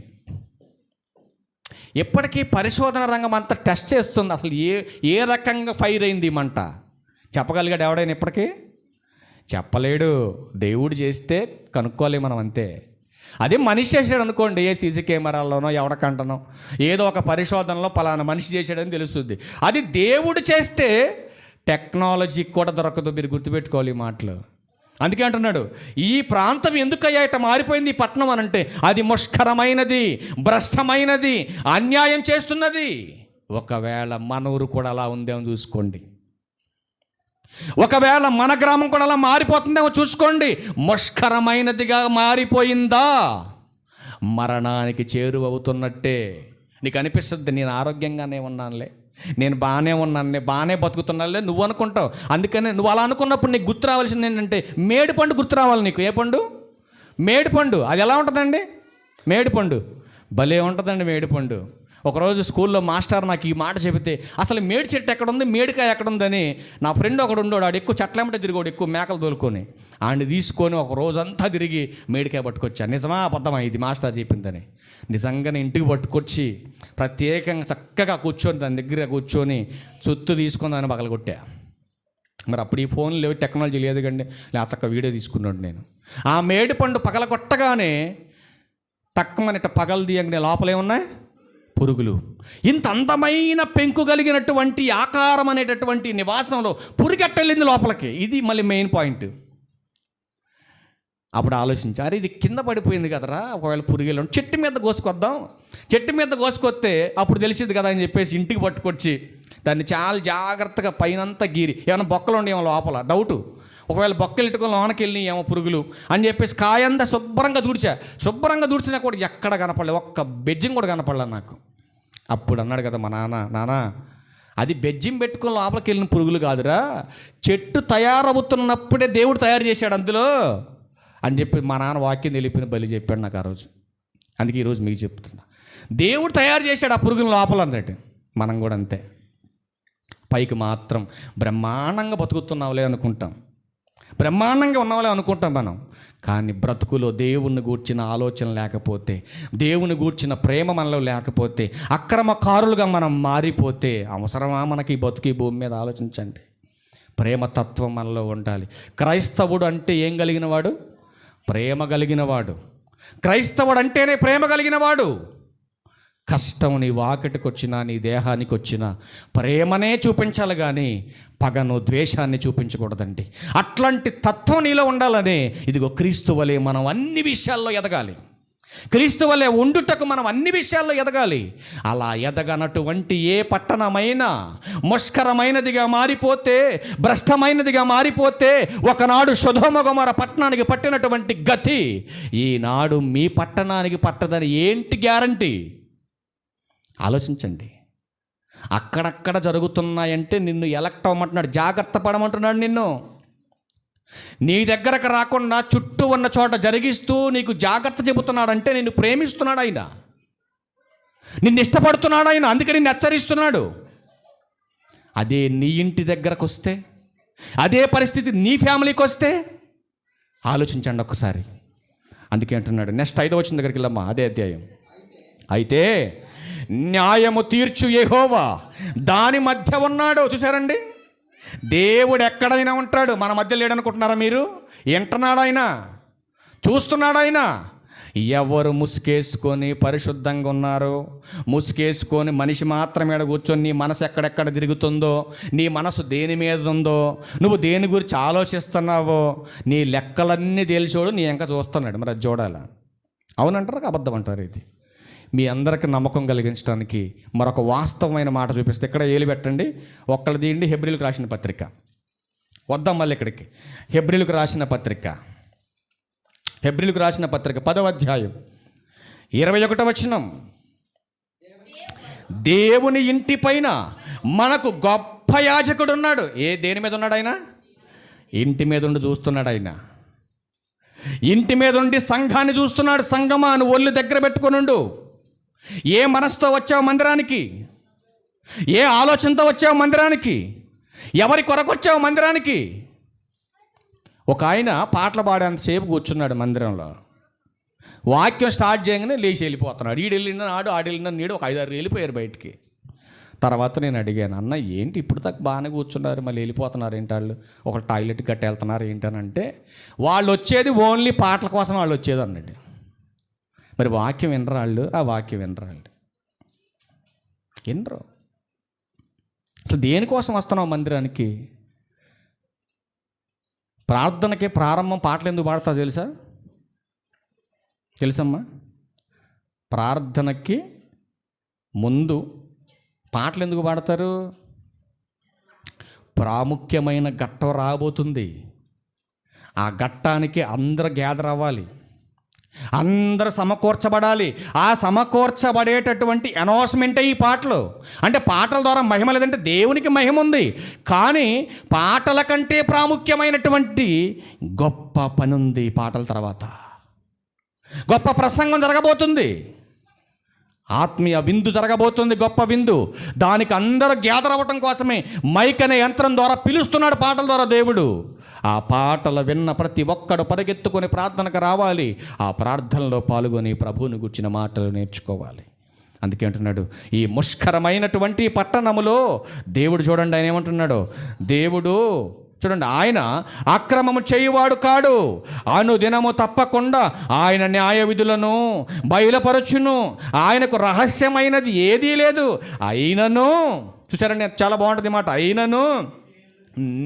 ఇప్పటికీ పరిశోధన రంగం అంతా టెస్ట్ చేస్తుంది, అసలు ఏ రకంగా ఫైర్ అయింది ఈ మంట. చెప్పగలిగాడు ఎవడైనా? ఇప్పటికీ చెప్పలేడు. దేవుడు చేస్తే కనుక్కోలేము మనం, అంతే. అదే మనిషి చేశాడు అనుకోండి, ఏ సీసీ కెమెరాల్లోనో ఎవడకంటనో ఏదో ఒక పరిశోధనలో పలానా మనిషి చేశాడని తెలుస్తుంది. అది దేవుడు చేస్తే టెక్నాలజీకి కూడా దొరకదు. మీరు గుర్తుపెట్టుకోవాలి ఈ మాటలు. అందుకే అంటున్నాడు, ఈ ప్రాంతం ఎందుకయ్యా ఇట్లా మారిపోయింది ఈ పట్టణం అని అంటే, అది ముష్కరమైనది, భ్రష్టమైనది, అన్యాయం చేస్తున్నది. ఒకవేళ మన ఊరు కూడా అలా ఉందేమో చూసుకోండి. ఒకవేళ మన గ్రామం కూడా అలా మారిపోతుందేమో చూసుకోండి. ముష్కరమైనదిగా మారిపోయిందా, మరణానికి చేరువవుతున్నట్టే నీకు అనిపిస్తుంది. నేను ఆరోగ్యంగానే ఉన్నానులే, నేను బాగానే ఉన్నానులే, బాగానే బతుకుతున్నానులే నువ్వు అనుకుంటావు. అందుకనే నువ్వు అలా అనుకున్నప్పుడు నీకు గుర్తు రావాల్సింది ఏంటంటే, మేడిపండు గుర్తు రావాలి నీకు. ఏ పండు? మేడిపండు. అది ఎలా ఉంటుందండి? మేడిపండు భలే ఉంటుందండి మేడిపండు. ఒకరోజు స్కూల్లో మాస్టర్ నాకు ఈ మాట చెబితే, అసలు మేడి చెట్టు ఎక్కడుంది, మేడికాయ ఎక్కడుందని నా ఫ్రెండ్ ఒకడు ఉండోడు, ఆడు ఎక్కువ చెట్లమ్మటే తిరిగోడు, ఎక్కువ మేకలు తోలుకొని. ఆడిని తీసుకొని ఒక రోజంతా తిరిగి మేడికాయ పట్టుకొచ్చాను. నిజమా అబద్ధమా ఇది మాస్టర్ చెప్పిందని? నిజంగానే ఇంటికి పట్టుకొచ్చి ప్రత్యేకంగా చక్కగా కూర్చొని దాని దగ్గర కూర్చొని చుట్టూ తీసుకొని దాన్ని పగలగొట్టా. మరి అప్పుడు ఈ ఫోన్లు లేవు, టెక్నాలజీ లేదు కండి, లేదా చక్క వీడియో తీసుకున్నాడు నేను. ఆ మేడిపండు పగలగొట్టగానే టక్కుమని పగలు తీయగానే లోపలే ఉన్నాయి పురుగులు. ఇంత అందమైన పెంకు కలిగినటువంటి ఆకారం అనేటటువంటి నివాసంలో పురిగట్టెళ్ళింది లోపలికి. ఇది మళ్ళీ మెయిన్ పాయింట్. అప్పుడు ఆలోచించారు, ఇది కింద పడిపోయింది కదరా, ఒకవేళ పురుగులు చెట్టు మీద కోసుకొద్దాం, చెట్టు మీద కోసుకొస్తే అప్పుడు తెలిసింది కదా అని చెప్పేసి ఇంటికి పట్టుకొచ్చి దాన్ని చాలా జాగ్రత్తగా పైనంతా గీరి, ఏమైనా బొక్కలు ఉండేమో లోపల డౌటు, ఒకవేళ బొక్కలు ఇట్టుకొని లోనకి వెళ్ళి ఏమో పురుగులు అని చెప్పేసి కాయంతా శుభ్రంగా దూడ్చినా కూడా ఎక్కడ కనపడలేదు, ఒక్క బెజ్జిం కూడా కనపడలేదు నాకు. అప్పుడు అన్నాడు కదా మా నాన్న, అది బెజ్జిం పెట్టుకొని లోపలికి వెళ్ళిన పురుగులు కాదురా, చెట్టు తయారవుతున్నప్పుడే దేవుడు తయారు చేశాడు అందులో అని చెప్పి మా నాన్న వాక్యం తెలిపిన బలి చెప్పాడు నాకు ఆ రోజు. అందుకే ఈరోజు మీకు చెప్తున్నా, దేవుడు తయారు చేశాడు ఆ పురుగుల లోపల అన్నట్టు. మనం కూడా అంతే, పైకి మాత్రం బ్రహ్మాండంగా బతుకుతున్నావులే అనుకుంటాం, బ్రహ్మాండంగా ఉన్నవాళ్ళే అనుకుంటాం మనం. కానీ బ్రతుకులో దేవుణ్ణి గూర్చిన ఆలోచన లేకపోతే, దేవుని గూర్చిన ప్రేమ మనలో లేకపోతే, అక్రమకారులుగా మనం మారిపోతే అవసరమా మనకి బతుకు ఈ భూమి మీద? ఆలోచించండి. ప్రేమతత్వం మనలో ఉండాలి. క్రైస్తవుడు అంటే ఏం కలిగిన వాడు? ప్రేమ కలిగిన వాడు. క్రైస్తవుడు అంటేనే ప్రేమ కలిగిన వాడు. కష్టం నీ వాకిటికి వచ్చినా, నీ దేహానికి వచ్చినా ప్రేమనే చూపించాలి కానీ పగను, ద్వేషాన్ని చూపించకూడదండి. అట్లాంటి తత్వం నీలో ఉండాలని, ఇదిగో క్రీస్తు వలె మనం అన్ని విషయాల్లో ఎదగాలి. క్రీస్తు వలె ఉండుటకు మనం అన్ని విషయాల్లో ఎదగాలి. అలా ఎదగనటువంటి ఏ పట్టణమైనా ముష్కరమైనదిగా మారిపోతే, భ్రష్టమైనదిగా మారిపోతే, ఒకనాడు సొదొమ గొమొర్రా పట్టణానికి పట్టినటువంటి గతి ఈనాడు మీ పట్టణానికి పట్టదని ఏంటి గ్యారంటీ? ఆలోచించండి. అక్కడక్కడ జరుగుతున్నాయంటే నిన్ను ఎలక్ట్ అవ్వమంటున్నాడు, జాగ్రత్త పడమంటున్నాడు నిన్ను. నీ దగ్గరకు రాకుండా చుట్టూ ఉన్న చోట జరిగిస్తూ నీకు జాగ్రత్త చెబుతున్నాడంటే నిన్ను ప్రేమిస్తున్నాడు ఆయన, నిన్ను ఇష్టపడుతున్నాడు ఆయన, అందుకే నిన్ను హెచ్చరిస్తున్నాడు. అదే నీ ఇంటి దగ్గరకు వస్తే, అదే పరిస్థితి నీ ఫ్యామిలీకి వస్తే ఆలోచించండి ఒక్కసారి. అందుకే అంటున్నాడు, నెక్స్ట్ 5వ వచనం దగ్గరికి వెళ్ళమ్మా, అదే అధ్యాయం. అయితే న్యాయము తీర్చు యెహోవా దాని మధ్య ఉన్నాడు. చూసారండి, దేవుడు ఎక్కడైనా ఉంటాడు, మన మధ్య లేడనుకుంటున్నారా మీరు? వింటున్నాడు ఆయన, చూస్తున్నాడు ఆయన. ఎవరు ముసుకేసుకొని పరిశుద్ధంగా ఉన్నారో, ముసుకేసుకొని మనిషి మాత్రం మీద కూర్చొని నీ మనసు ఎక్కడెక్కడ తిరుగుతుందో, నీ మనసు దేని మీద ఉందో, నువ్వు దేని గురించి ఆలోచిస్తున్నావో, నీ లెక్కలన్నీ తేల్చోడు నీ ఇంకా చూస్తున్నాడు. మరి అది చూడాలా? అవునంటారు, అబద్ధం అంటారు? ఇది మీ అందరికీ నమ్మకం కలిగించడానికి మరొక వాస్తవమైన మాట చూపిస్తే, ఇక్కడ ఏలు పెట్టండి, ఒక్కళ్ళు తీయండి. హెబ్రీలకు రాసిన పత్రిక వద్దాం మళ్ళీ ఇక్కడికి. హెబ్రీలకు రాసిన పత్రిక 10వ అధ్యాయం 21వ వచనం. దేవుని ఇంటి పైన మనకు గొప్ప యాజకుడు ఉన్నాడు. దేని మీద ఉన్నాడు ఆయన? ఇంటి మీద ఉండి చూస్తున్నాడు ఆయన. ఇంటి మీద ఉండి సంఘాన్ని చూస్తున్నాడు. సంఘమా నువ్వు ఒళ్ళు దగ్గర పెట్టుకొని ఉండు. ఏ మనసుతో వచ్చావు మందిరానికి? ఏ ఆలోచనతో వచ్చావు మందిరానికి? ఎవరి కొరకు వచ్చావు మందిరానికి? ఒక ఆయన పాటలు పాడేంతసేపు కూర్చున్నాడు మందిరంలో. వాక్యం స్టార్ట్ చేయగానే లేచి వెళ్ళిపోతున్నాడు. ఈడు వెళ్ళిన ఆడు, ఆడు వెళ్ళిన నీడు, ఒక 5-6 వెళ్ళిపోయారు బయటికి. తర్వాత నేను అడిగాను, అన్న ఏంటి ఇప్పుడు దాకా బాగానే కూర్చున్నారు, మళ్ళీ వెళ్ళిపోతున్నారు ఏంటి వాళ్ళు? ఒక టాయిలెట్ గట్టి వెళ్తున్నారు ఏంటనంటే, వాళ్ళు వచ్చేది ఓన్లీ పాటల కోసం వాళ్ళు వచ్చేది అన్నాడు. మరి వాక్యం వినరు వాళ్ళు? ఆ వాక్యం వినరు వాళ్ళు, వినరు. అసలు దేనికోసం వస్తున్నావు మందిరానికి? ప్రార్థనకి ప్రారంభం పాటలు ఎందుకు పాడతావు తెలుసమ్మా? ప్రార్థనకి ముందు పాటలు ఎందుకు పాడతారు? ప్రాముఖ్యమైన ఘట్టం రాబోతుంది. ఆ ఘట్టానికి అందరూ గ్యాదర్ అవ్వాలి, అందరూ సమకూర్చబడాలి. ఆ సమకూర్చబడేటటువంటి అనౌన్స్మెంటే ఈ పాటలు. అంటే పాటల ద్వారా మహిమ లేదంటే దేవునికి మహిమ ఉంది, కానీ పాటల కంటే ప్రాముఖ్యమైనటువంటి గొప్ప పని ఉంది. పాటల తర్వాత గొప్ప ప్రసంగం జరగబోతుంది, ఆత్మీయ విందు జరగబోతుంది, గొప్ప విందు. దానికి అందరూ గ్యాదర్ అవ్వటం కోసమే మైక్ అనే యంత్రం ద్వారా పిలుస్తున్నాడు పాటల ద్వారా దేవుడు. ఆ పాటలు విన్న ప్రతి ఒక్కడు పరిగెత్తుకొని ప్రార్థనకు రావాలి. ఆ ప్రార్థనలో పాల్గొని ప్రభువుని గుర్చిన మాటలు నేర్చుకోవాలి. అందుకే అంటున్నాడు, ఈ ముష్కరమైనటువంటి పట్టణములో దేవుడు, చూడండి ఆయన ఏమంటున్నాడు, దేవుడు చూడండి, ఆయన అక్రమము చేయువాడు కాడు, అనుదినము తప్పకుండా ఆయన న్యాయ విధులను బయలుపరచును, ఆయనకు రహస్యమైనది ఏదీ లేదు. అయినను, చూసారండి చాలా బాగుంటుంది మాట, అయినను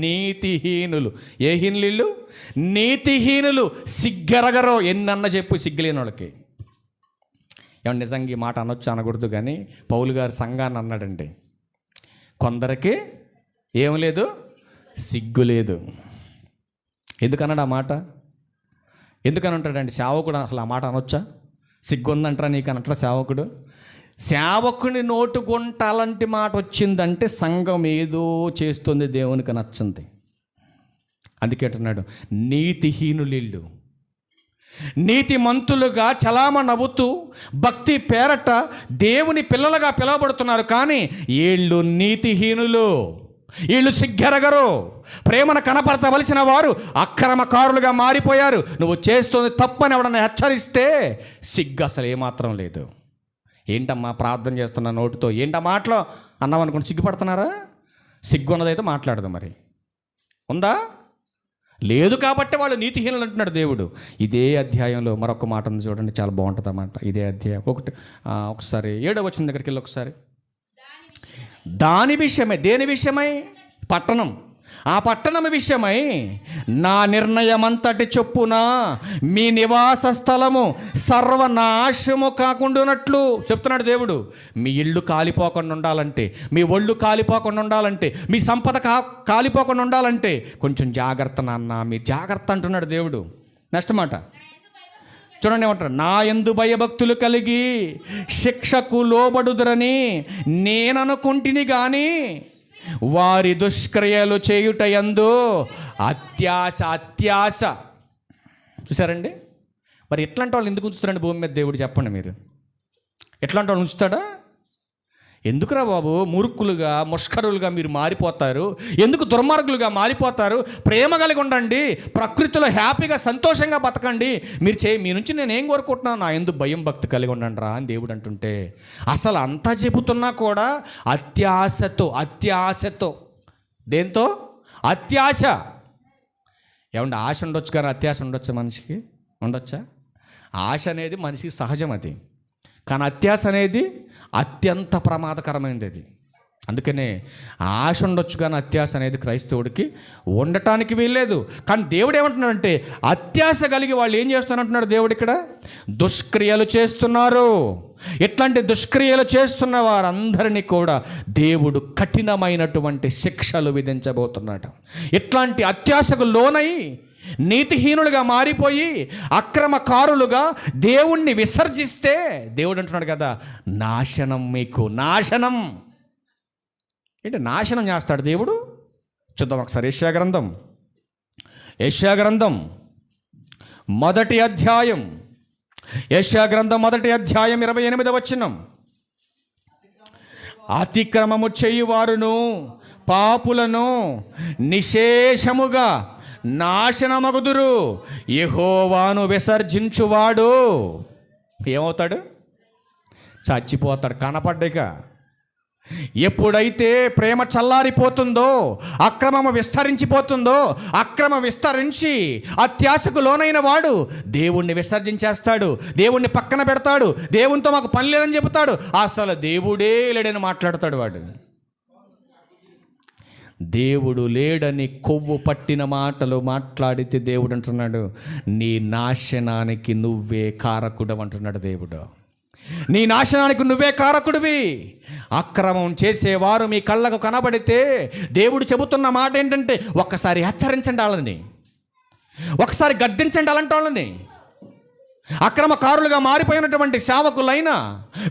నీతిహీనులు, ఏ హీనులు? నీతిహీనులు సిగ్గెరగరో. ఎన్నన్న చెప్పు సిగ్గులేని వాళ్ళకి. ఏమన్నా నిజంగా ఈ మాట అనొచ్చు అనకూడదు, కానీ పౌలు గారు సంఘాన్ని అన్నాడండి, కొందరికి ఏం లేదు, సిగ్గు లేదు. ఎందుకన్నాడు ఆ మాట? ఎందుకని అంటాడండి? సేవకుడు అసలు ఆ మాట అనొచ్చా? సిగ్గు ఉందంటారా నీకు అంటారా సేవకుడు? సేవకుని నోటుకుంట అలాంటి మాట వచ్చిందంటే సంఘం ఏదో చేస్తుంది, దేవునికి నచ్చింది. అందుకే అంటున్నాడు, నీతిహీనులు నీతిమంతులుగా చలామ నవ్వుతూ భక్తి పేరట దేవుని పిల్లలుగా పిలువబడుతున్నారు, కానీ వీళ్ళు నీతిహీనులు, వీళ్ళు సిగ్గెరగరు. ప్రేమను కనపరచవలసిన వారు అక్రమకారులుగా మారిపోయారు. నువ్వు చేస్తుంది తప్పని ఎవడన్నా హెచ్చరిస్తే సిగ్గు అసలు ఏమాత్రం లేదు. ఏంటమ్మా ప్రార్థన చేస్తున్న నోటితో ఏంటా మాటలో అన్నాం అనుకోండి, సిగ్గుపడుతున్నారా? సిగ్గు ఉన్నదైతే మాట్లాడదు, మరి ఉందా? లేదు. కాబట్టి వాళ్ళు నీతిహీనులు అంటున్నాడు దేవుడు. ఇదే అధ్యాయంలో మరొక మాట ఉంది చూడండి, చాలా బాగుంటుంది అన్నమాట. ఇదే అధ్యాయం ఒకసారి 7వ వచనం దగ్గరికి వెళ్ళి ఒకసారి. దాని విషయమై, దేని విషయమై? పట్టణం. ఆ పట్టణం విషయమై నా నిర్ణయమంతటి చొప్పున మీ నివాస స్థలము సర్వనాశము కాకుండానట్లు చెప్తున్నాడు దేవుడు. మీ ఇళ్ళు కాలిపోకుండా ఉండాలంటే, మీ ఒళ్ళు కాలిపోకుండా ఉండాలంటే, మీ సంపద కాలిపోకుండా ఉండాలంటే కొంచెం జాగ్రత్త నాన్న, మీ జాగ్రత్త అంటున్నాడు దేవుడు. నెక్స్ట్ మాట చూడండి ఏమంటారు, నా యందు భయభక్తులు కలిగి శిక్షకు లోబడుదురని నేననుకుంటుని కానీ వారి దుష్క్రియలు చేయుట యందు అత్యాశ. చూసారండి? మరి ఎట్లాంటి వాళ్ళు ఎందుకు ఉంచుతారండి భూమి మీద దేవుడు? చెప్పండి మీరు, ఎట్లాంటి వాళ్ళు ఉంచుతాడా? ఎందుకురా బాబు మూర్ఖులుగా ముష్కరులుగా మీరు మారిపోతారు? ఎందుకు దుర్మార్గులుగా మారిపోతారు? ప్రేమ కలిగి ఉండండి, ప్రకృతిలో హ్యాపీగా సంతోషంగా బతకండి. మీ నుంచి నేను ఏం కోరుకుంటున్నాను? నా యందు భయం భక్తి కలిగి ఉండండి రా అని దేవుడు అంటుంటే, అసలు అంతా చెబుతున్నా కూడా అత్యాశతో దేంతో? అత్యాశ. ఏమంటే ఆశ ఉండొచ్చు కానీ అత్యాశ ఉండొచ్చా? మనిషికి ఉండొచ్చా? ఆశ అనేది మనిషికి సహజం అది, కానీ అత్యాశ అనేది అత్యంత ప్రమాదకరమైనది అది. అందుకనే ఆశ ఉండొచ్చు కానీ అత్యాశ అనేది క్రైస్తవుడికి ఉండటానికి వీల్లేదు. కానీ దేవుడు ఏమంటున్నాడంటే, అత్యాశ కలిగి వాళ్ళు ఏం చేస్తున్నారంటున్నాడు దేవుడు ఇక్కడ? దుష్క్రియలు చేస్తున్నారు. ఎట్లాంటి దుష్క్రియలు చేస్తున్న వారందరినీ కూడా దేవుడు కఠినమైనటువంటి శిక్షలు విధించబోతున్నాడు. ఇట్లాంటి అత్యాశకు లోనై నీతిహీనులుగా మారిపోయి అక్రమకారులుగా దేవుణ్ణి విసర్జిస్తే దేవుడు అంటున్నాడు కదా, నాశనం, మీకు నాశనం. ఏంటి నాశనం చేస్తాడు దేవుడు? చూద్దాం ఒకసారి. యెషయా గ్రంథం 1వ అధ్యాయం యెషయా గ్రంథం 1వ అధ్యాయం 28వ వచనం. అతిక్రమము చేయువారును పాపులను నిశేషముగా నాశనమగుదురు, యెహోవాను విసర్జించువాడు ఏమవుతాడు? చచ్చిపోతాడు. కనపడ్డాక ఎప్పుడైతే ప్రేమ చల్లారిపోతుందో, అక్రమము విస్తరించిపోతుందో, అక్రమం విస్తరించి అత్యాశకు లోనైన వాడు దేవుణ్ణి విసర్జించేస్తాడు, దేవుణ్ణి పక్కన పెడతాడు, దేవునితో మాకు పని లేదని చెబుతాడు, అసలు దేవుడే లేడని మాట్లాడతాడు. వాడు దేవుడు లేడని కొవ్వు పట్టిన మాటలు మాట్లాడితే దేవుడు అంటున్నాడు, నీ నాశనానికి నువ్వే కారకుడు అంటున్నాడు దేవుడు. నీ నాశనానికి నువ్వే కారకుడివి. అక్రమం చేసేవారు మీ కళ్ళకు కనబడితే దేవుడు చెబుతున్న మాట ఏంటంటే, ఒక్కసారి హెచ్చరించండి వాళ్ళని, ఒకసారి గద్దించండి అలాంటి వాళ్ళని. అక్రమకారులుగా మారిపోయినటువంటి సేవకులైనా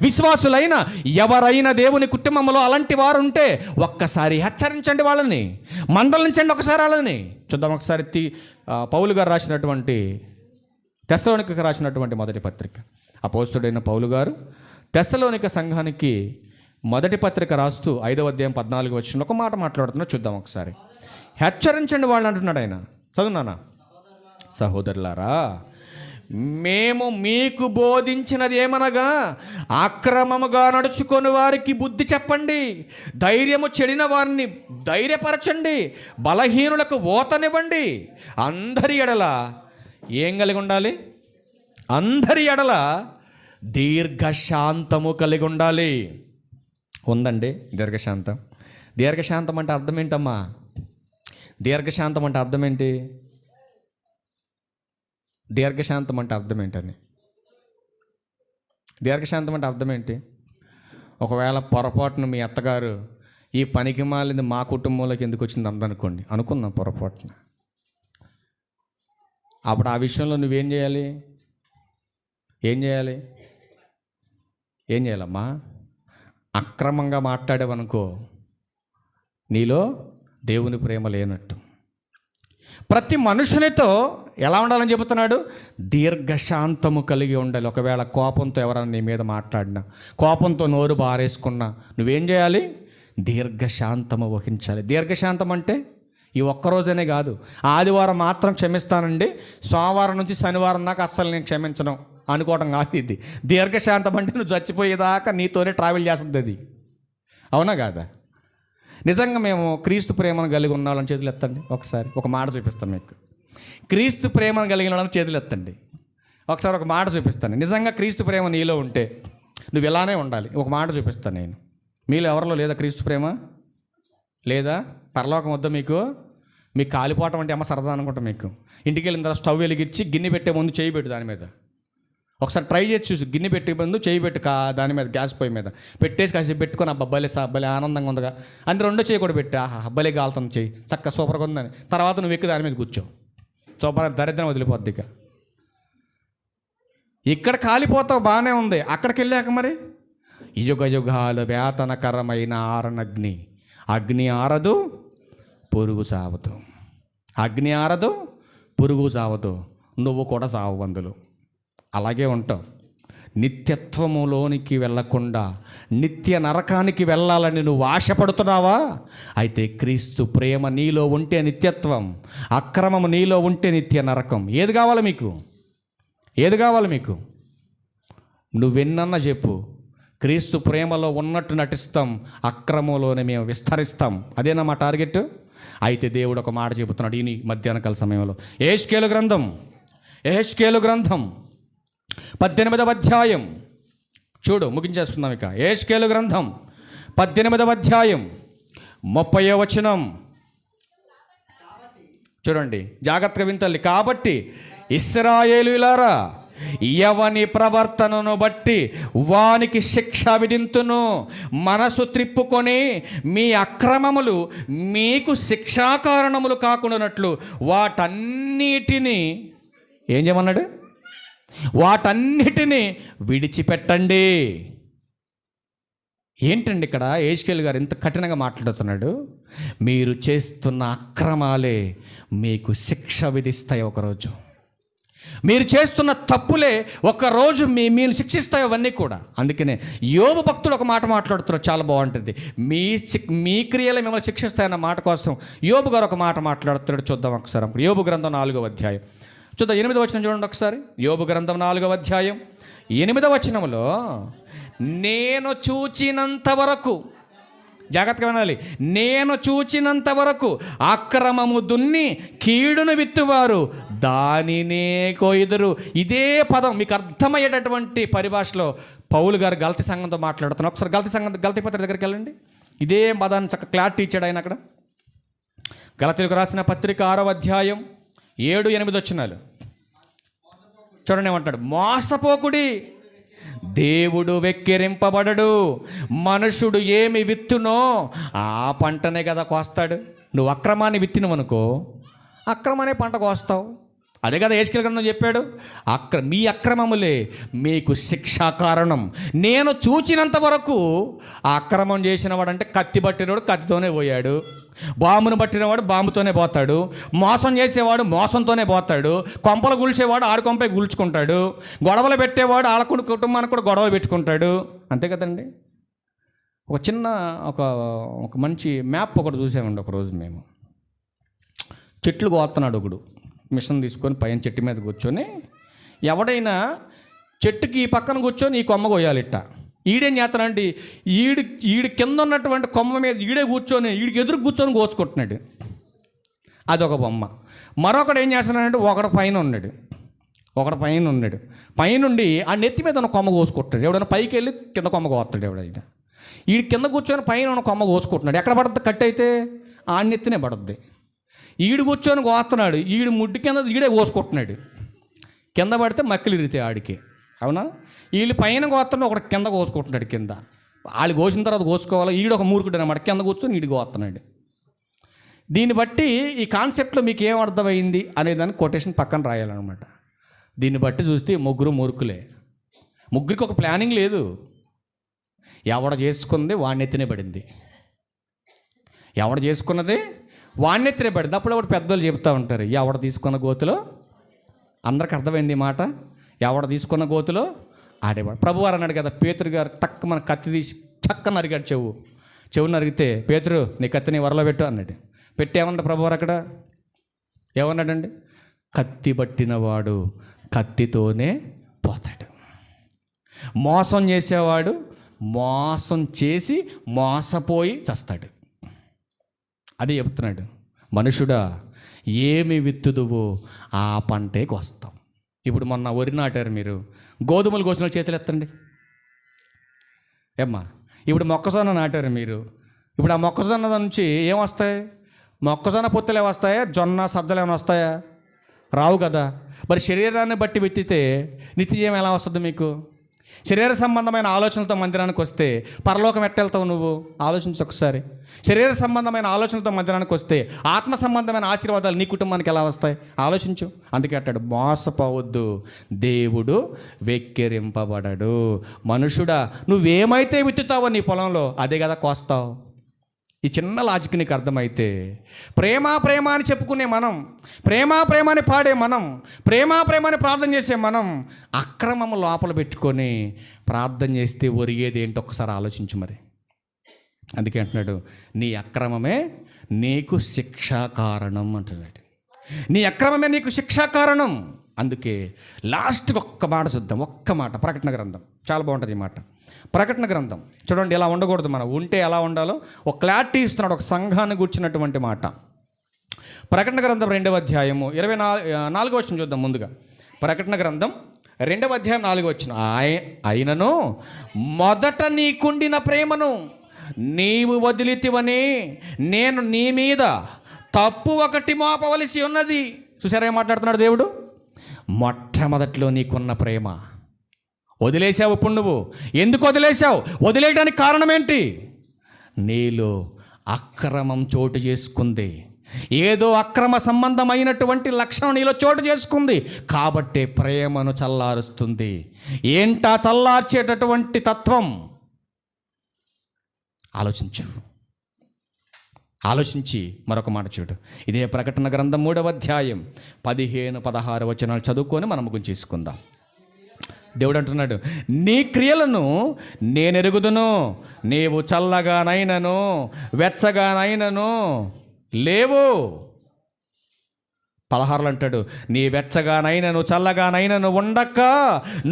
విశ్వాసులైనా ఎవరైనా దేవుని కుటుంబంలో అలాంటి వారు ఉంటే ఒక్కసారి హెచ్చరించండి వాళ్ళని, మందలించండి ఒకసారి వాళ్ళని. చూద్దాం ఒకసారి పౌలు గారు రాసినటువంటి తెస్సలోనికకు రాసినటువంటి మొదటి పత్రిక. అపోస్తుడైన పౌలు గారు తెస్సలోనిక సంఘానికి మొదటి పత్రిక రాస్తూ 5వ అధ్యాయం 14వ వచనంలో ఒక మాట మాట్లాడుతున్నా. చూద్దాం ఒకసారి. హెచ్చరించండి వాళ్ళు అంటున్నాడు ఆయన. చదువునానా? సహోదరులారా, మేము మీకు బోధించినది ఏమనగా, అక్రమముగా నడుచుకొని వారికి బుద్ధి చెప్పండి, ధైర్యము చెడిన వారిని ధైర్యపరచండి, బలహీనులకు ఓతనివ్వండి. అందరి ఎడల ఏం కలిగి ఉండాలి? అందరి ఎడల దీర్ఘశాంతము కలిగి ఉండాలి. ఉందండి దీర్ఘశాంతం. దీర్ఘశాంతం అంటే అర్థం ఏంటమ్మా? దీర్ఘశాంతం అంటే అర్థం ఏంటి? దీర్ఘశాంతం అంటే అర్థం ఏంటని? దీర్ఘశాంతం అంటే అర్థం ఏంటి? ఒకవేళ పొరపాటున మీ అత్తగారు ఈ పనికి మాలింది మా కుటుంబంలోకి ఎందుకు వచ్చింది అందనుకోండి, అనుకుందాం పొరపాటున. అప్పుడు ఆ విషయంలో నువ్వేం చేయాలి? ఏం చేయాలి? ఏం చేయాలమ్మా? అక్రమంగా మాట్లాడేవనుకో, నీలో దేవుని ప్రేమ లేనట్టు. ప్రతి మనుషునితో ఎలా ఉండాలని చెబుతున్నాడు? దీర్ఘశాంతము కలిగి ఉండాలి. ఒకవేళ కోపంతో ఎవరైనా నీ మీద మాట్లాడినా, కోపంతో నోరు బారేసుకున్నా నువ్వేం చేయాలి? దీర్ఘశాంతము వహించాలి. దీర్ఘశాంతం అంటే ఈ ఒక్కరోజనే కాదు, ఆదివారం మాత్రం క్షమిస్తానండి, సోమవారం నుంచి శనివారం దాకా అస్సలు నేను క్షమించను అనుకోవడం కాదు ఇది. దీర్ఘశాంతం అంటే నువ్వు చచ్చిపోయేదాకా నీతోనే ట్రావెల్ చేస్తుంది అది. అవునా కాదా? నిజంగా మేము క్రీస్తు ప్రేమను కలిగి ఉన్నాళ్ళని చేతులు ఎత్తండి. ఒకసారి ఒక మాట చూపిస్తాను మీకు. క్రీస్తు ప్రేమను కలిగిన వాళ్ళని చేతులు ఎత్తండి. ఒకసారి ఒక మాట చూపిస్తాను. నిజంగా క్రీస్తు ప్రేమ నీలో ఉంటే నువ్వు ఇలానే ఉండాలి. ఒక మాట చూపిస్తాను నేను. మీలో ఎవరిలో లేదా క్రీస్తు ప్రేమ? లేదా? పరలోకం వద్ద మీకు కాలిపోవటం అంటే అమ్మ సరదా అనుకుంటాం. మీకు ఇంటికి వెళ్ళిన తర్వాత స్టవ్ వెలిగించి గిన్నె పెట్టే ముందు చేయి పెట్టు దాని మీద. ఒకసారి ట్రై చేసి చూసి, గిన్నె పెట్టే ముందు చేయి పెట్టు దాని మీద, గ్యాస్ పొయ్యి మీద పెట్టేసి కాసేపు పెట్టుకొని అబ్బాయిలే అబ్బాయిలే ఆనందంగా ఉందిగా అని రెండో చేయి కూడా పెట్టి, ఆహా అబ్బాయిలే కాలుతుంది చేయి, చక్కగా సూపర్గా ఉందని. తర్వాత నువ్వు ఎక్కి దాని మీద కూర్చో, సూపర్ దరిద్రం వదిలిపోద్ది. ఇక్కడ కాలిపోతావు బాగానే ఉంది, అక్కడికి వెళ్ళాక మరి యుగ యుగాలు వేతనకరమైన ఆరనగ్ని, అగ్ని ఆరదు పురుగు చావదు, అగ్ని ఆరదు పురుగు చావదు, నువ్వు కూడా చావు అందులో. అలాగే ఉంటావు. నిత్యత్వములోనికి వెళ్ళకుండా నిత్య నరకానికి వెళ్ళాలని నువ్వు ఆశపడుతున్నావా? అయితే క్రీస్తు ప్రేమ నీలో ఉంటే నిత్యత్వం, అక్రమము నీలో ఉంటే నిత్య నరకం. ఏది కావాలి మీకు? ఏది కావాలి మీకు? నువ్వెన్నన్నా చెప్పు, క్రీస్తు ప్రేమలో ఉన్నట్టు నటిస్తాం, అక్రమంలోనే మేము విస్తరిస్తాం. అదేనా మా టార్గెట్? అయితే దేవుడు ఒక మాట చెబుతున్నాడు ఈ మధ్యాహ్న కాల సమయంలో. యెహెజ్కేలు గ్రంథం 18వ అధ్యాయం చూడు, ముగించేసుకుందాం ఇక. యెహెజ్కేలు గ్రంథం 18వ అధ్యాయం 30వ వచనం చూడండి, జాగ్రత్తగా వింటాలి. కాబట్టి ఇశ్రాయేలీయులారా, ఎవని ప్రవర్తనను బట్టి వానికి శిక్ష విధింతును, మనసు త్రిప్పుకొని మీ అక్రమములు మీకు శిక్షా కారణములు కాకుండానట్లు వాటన్నిటినీ ఏం చేయమన్నాడు? వాటన్నిటినీ విడిచిపెట్టండి. ఏంటండి ఇక్కడ యెహెజ్కేలు గారు ఇంత కఠినంగా మాట్లాడుతున్నాడు? మీరు చేస్తున్న అక్రమాలే మీకు శిక్ష విధిస్తాయి ఒకరోజు. మీరు చేస్తున్న తప్పులే ఒక్కరోజు మీరు శిక్షిస్తాయి అవన్నీ కూడా. అందుకనే యోబు భక్తుడు ఒక మాట మాట్లాడుతున్నారు, చాలా బాగుంటుంది. మీ క్రియలే మిమ్మల్ని శిక్షిస్తాయన్న మాట కోసం యోబు గారు ఒక మాట మాట్లాడుతున్నాడు. చూద్దాం ఒకసారి. యోబు గ్రంథం 4వ అధ్యాయం చూద్దాం. 8వ వచనం చూడండి ఒకసారి. యోబు గ్రంథం 4వ అధ్యాయం 8వ వచనంలో, నేను చూచినంత వరకు, జాగ్రత్తగా వినాలి, నేను చూచినంత వరకు అక్రమము దున్ని కీడును విత్తువారు దానినే కోయుదురు. ఇదే పదం మీకు అర్థమయ్యేటటువంటి పరిభాషలో పౌలు గారు గలతీ సంఘంతో మాట్లాడుతున్నారు. ఒకసారి గలతీ పత్రిక దగ్గరికి వెళ్ళండి. ఇదే పదాన్ని చక్కగా క్లారిటీ ఇచ్చాడు ఆయన అక్కడ. గలతీలకు రాసిన పత్రిక 6వ అధ్యాయం 7-8 వచనాలు చూడండి. ఏమంటాడు? మోసపోకుడి, దేవుడు వెక్కిరింపబడడు. మనుషుడు ఏమి విత్తునో ఆ పంటనే కదా కోస్తాడు. నువ్వు అక్రమాన్ని విత్తినవనుకో అక్రమానే పంట కోస్తావు. అదే కదా యేషుకేలు గ్రంథం చెప్పాడు, మీ అక్రమములే మీకు శిక్షా కారణం. నేను చూచినంత వరకు ఆ అక్రమం చేసినవాడు అంటే కత్తి పట్టినవాడు కత్తితోనే పోయాడు, బాంబును పట్టినవాడు బాంబుతోనే పోతాడు, మోసం చేసేవాడు మోసంతోనే పోతాడు, కొంపలు గుల్చేవాడు ఆడు కొంపై గుల్చుకుంటాడు, గొడవలు పెట్టేవాడు వాళ్ళ కుటుంబానికి కూడా గొడవలు పెట్టుకుంటాడు. అంతే కదండి. ఒక చిన్న ఒక మంచి మ్యాప్ ఒకటి చూసామండి ఒకరోజు మేము. చెట్లు కోస్తున్నాడు ఒకడు, మిషన్ తీసుకొని పైన చెట్టు మీద కూర్చొని, ఎవడైనా చెట్టుకి ఈ పక్కన కూర్చొని ఈ కొమ్మ కొయ్యాలి ఇట్ట. ఈడేం చేస్తానంటే ఈడు కింద ఉన్నటువంటి కొమ్మ మీద ఈడే కూర్చొని ఈడికి ఎదురు కూర్చొని కోసుకుంటున్నాడు. అదొక బొమ్మ. మరొకడు ఏం చేస్తున్నాడంటే ఒకడు పైన ఉన్నాడు, పైనుండి ఆ నెత్తి మీద ఉన్న కొమ్మ కోసుకుంటాడు. ఎవడైనా పైకి వెళ్ళి కింద కొమ్మ కోస్తాడు. ఎవడైనా ఈడు కింద కూర్చొని పైన ఉన్న కొమ్మ కోసుకుంటున్నాడు. ఎక్కడ పడుతుంది? కట్ అయితే ఆ నెత్తినే పడుద్ది. ఈడు కూర్చొని కోస్తున్నాడు, ఈడు ముడ్డు కింద ఈడే కోసుకుంటున్నాడు. కింద పడితే మక్కలు ఇరితే ఆడికి. అవునా? వీళ్ళు పైన కోస్తున్నాడు, ఒకటి కింద కోసుకుంటున్నాడు. కింద వాళ్ళు కోసిన తర్వాత కోసుకోవాలి. ఈడు ఒక మూర్ఖుడు అనమాట, కింద కూర్చొని ఈడు కోస్తున్నాడు. దీన్ని బట్టి ఈ కాన్సెప్ట్లో మీకు ఏం అర్థమైంది అనేదాన్ని కొటేషన్ పక్కన రాయాలన్నమాట. దీన్ని బట్టి చూస్తే ముగ్గురు మూర్ఖులే. ముగ్గురికి ఒక ప్లానింగ్ లేదు. ఎవడ చేసుకుంది వాణ్ణెత్తినే పడింది, ఎవడ చేసుకున్నది వాణ్ణెత్తినే పడింది. అప్పుడు పెద్దోళ్ళు చెబుతూ ఉంటారు, ఎవడ తీసుకున్న గోతులో, అందరికి అర్థమైంది ఈ మాట, ఎవడ తీసుకున్న గోతులో ఆడేవాడు. ప్రభువారు అన్నాడు కదా, పేతురు గారు టక్ మన కత్తి తీసి చక్క నరిగాడు. చెవు నరిగితే, పేతురు నీ కత్తిని వరలో పెట్టు అన్నాడు. పెట్టేమన్నాడు ప్రభువారు అక్కడ? ఏమన్నాడండి? కత్తి పట్టినవాడు కత్తితోనే పోతాడు, మోసం చేసేవాడు మోసం చేసి మోసపోయి చస్తాడు. అది చెప్తున్నాడు. మనుషుడా, ఏమి విత్తుదువో ఆ పంటే కోస్తాం. ఇప్పుడు మొన్న వరి నాటారు మీరు, గోధుమలు కోసిన చేతులు ఎత్తండి. ఏమ్మా, ఇప్పుడు మొక్కజొన్న నాటారు మీరు, ఇప్పుడు ఆ మొక్కజొన్న నుంచి ఏమొస్తాయి? మొక్కజొన్న పొత్తులు వస్తాయా? జొన్న సజ్జలు ఏమైనా వస్తాయా? రావు కదా. మరి శరీరాన్ని బట్టి విత్తితే నిత్యజీవం ఎలా వస్తుంది మీకు? శరీర సంబంధమైన ఆలోచనలతో మందిరానికి వస్తే పరలోకం ఎట్టెళ్తావు నువ్వు? ఆలోచించు ఒకసారి. శరీర సంబంధమైన ఆలోచనలతో మందిరానికి వస్తే ఆత్మ సంబంధమైన ఆశీర్వాదాలు నీ కుటుంబానికి ఎలా వస్తాయి? ఆలోచించు. అందుకే అంటాడు, మోసపోవద్దు, దేవుడు వెక్కిరింపబడడు. మనుషుడా, నువ్వేమైతే విత్తుతావో నీ పొలంలో అదే కదా కోస్తావు. ఈ చిన్న లాజిక్ నీకు అర్థమైతే, ప్రేమ అని చెప్పుకునే మనం, ప్రేమ అని పాడే మనం, ప్రేమ అని ప్రార్థన చేసే మనం అక్రమము లోపల పెట్టుకొని ప్రార్థన చేస్తే ఒరిగేది ఏంటో ఒకసారి ఆలోచించు. మరి అందుకే అంటున్నాడు, నీ అక్రమమే నీకు శిక్షా కారణం అంటున్నాడు. నీ అక్రమమే నీకు శిక్షా కారణం. అందుకే లాస్ట్కి ఒక్క మాట చూద్దాం, ఒక్క మాట. ప్రకటన గ్రంథం చాలా బాగుంటుంది ఈ మాట. ప్రకటన గ్రంథం చూడండి, ఎలా ఉండకూడదు, మనం ఉంటే ఎలా ఉండాలో ఒక క్లారిటీ ఇస్తున్నాడు, ఒక సంఘాన్ని కూర్చున్నటువంటి మాట. ప్రకటన గ్రంథం 2వ అధ్యాయము 24వ వచనం చూద్దాం ముందుగా. ప్రకటన గ్రంథం 2వ అధ్యాయం 4వ వచనం. అయినను మొదట నీకుండిన ప్రేమను నీవు వదిలితివని నేను నీ మీద తప్పు ఒకటి మోపవలసి ఉన్నది. చూసారా ఏం మాట్లాడుతున్నాడు దేవుడు? మొట్టమొదట్లో నీకున్న ప్రేమ వదిలేసావు. ఇప్పుడు నువ్వు ఎందుకు వదిలేసావు? వదిలేయడానికి కారణం ఏంటి? నీలో అక్రమం చోటు చేసుకుంది, ఏదో అక్రమ సంబంధమైనటువంటి లక్షణం నీలో చోటు చేసుకుంది కాబట్టి ప్రేమను చల్లారుస్తుంది. ఏంటా చల్లార్చేటటువంటి తత్వం? ఆలోచించి మరొక మాట చూడు. ఇదే ప్రకటన గ్రంథం 3వ అధ్యాయం 15-16 వచనాలు చదువుకొని మనం ముగించేసుకుందాం. దేవుడు అంటున్నాడు, నీ క్రియలను నేను ఎరుగుదును, నీవు చల్లగానైనను వెచ్చగానైనను లేవు. 16 అంటాడు, నీ వెచ్చగానైనను చల్లగానైనను ఉండక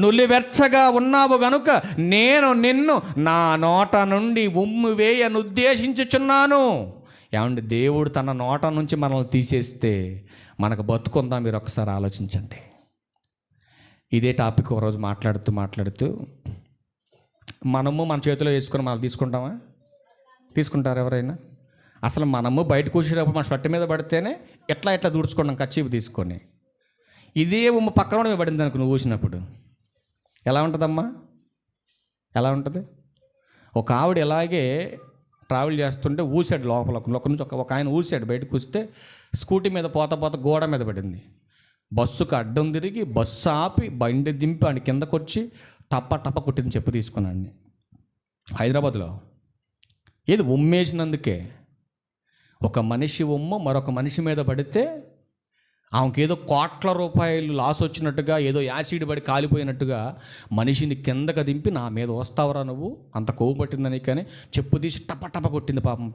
నులివెచ్చగా ఉన్నావు గనుక నేను నిన్ను నా నోట నుండి ఉమ్మి వేయను ఉద్దేశించుచున్నాను. ఏమండి, దేవుడు తన నోట నుంచి మనల్ని తీసేస్తే మనకు బతుకుందా? మీరు ఒకసారి ఆలోచించండి. ఇదే టాపిక్ ఒకరోజు మాట్లాడుతూ మనము మన చేతిలో వేసుకొని మనం తీసుకుంటామా? తీసుకుంటారు ఎవరైనా? అసలు మనము బయట కూర్చునేటప్పుడు మన షర్ట్ మీద పడితేనే ఎట్లా దూడ్చుకున్నాం కచ్చీపు తీసుకొని. ఇదే పక్కన మీద పడింది అనుకో, నువ్వు ఊసినప్పుడు ఎలా ఉంటుందమ్మా? ఎలా ఉంటుంది? ఒక ఆవిడ ఇలాగే ట్రావెల్ చేస్తుంటే ఊసాడు లోపల నుంచి ఒక ఆయన ఊసాడు. బయటకు వస్తే స్కూటీ మీద పోత గోడ మీద పడింది. బస్సుకు అడ్డం తిరిగి బస్సు ఆపి బండి దింపి ఆయన కిందకు వచ్చి టప్ప కొట్టింది చెప్పు తీసుకున్నాడు. హైదరాబాద్లో ఏది ఉమ్మేసినందుకే. ఒక మనిషి ఉమ్ము మరొక మనిషి మీద పడితే ఆమెకి ఏదో కోట్ల రూపాయలు లాస్ వచ్చినట్టుగా, ఏదో యాసిడ్ పడి కాలిపోయినట్టుగా మనిషిని కిందకు దింపి నా మీద వస్తావరా నువ్వు, అంత కొవ్వు పట్టిందని కానీ చెప్పు తీసి టప్ప కొట్టింది. పాపం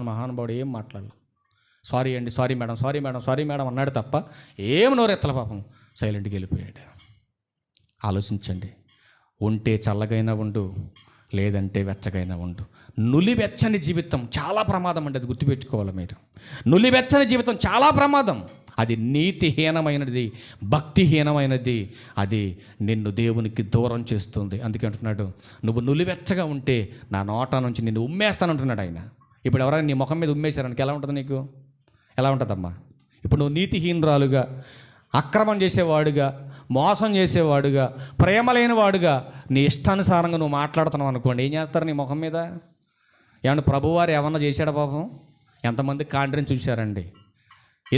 మహానుభావుడు ఏం మాట్లాడాలి. సారీ అండి, సారీ మేడం అన్నాడు తప్ప ఏం నోరెత్తల. పాపం సైలెంట్గా వెళ్ళిపోయాడు. ఆలోచించండి. ఉంటే చల్లగైనా ఉండు, లేదంటే వెచ్చగైనా ఉండు. నులివెచ్చని జీవితం చాలా ప్రమాదం అండి. అది గుర్తుపెట్టుకోవాలి మీరు. నులివెచ్చని జీవితం చాలా ప్రమాదం. అది నీతిహీనమైనది, భక్తిహీనమైనది. అది నిన్ను దేవునికి దూరం చేస్తుంది. అందుకే అంటున్నాడు, నువ్వు నులివెచ్చగా ఉంటే నా నోట నుంచి నిన్ను ఉమ్మేస్తానంటున్నాడు ఆయన. ఇప్పుడు ఎవరైనా నీ ముఖం మీద ఉమ్మేశారనికి ఎలా ఉంటుంది? నీకు ఎలా ఉంటుందమ్మా? ఇప్పుడు నువ్వు నీతిహీనరాలుగా, అక్రమం చేసేవాడుగా, మోసం చేసేవాడుగా, ప్రేమ లేనివాడుగా నీ ఇష్టానుసారంగా నువ్వు మాట్లాడుతున్నావు అనుకోండి, ఏం చేస్తారు నీ ముఖం మీద? ఏమన్నా ప్రభువారు ఏమన్నా చేశాడా పాపం? ఎంతమంది కాండ్రిని చూశారండి.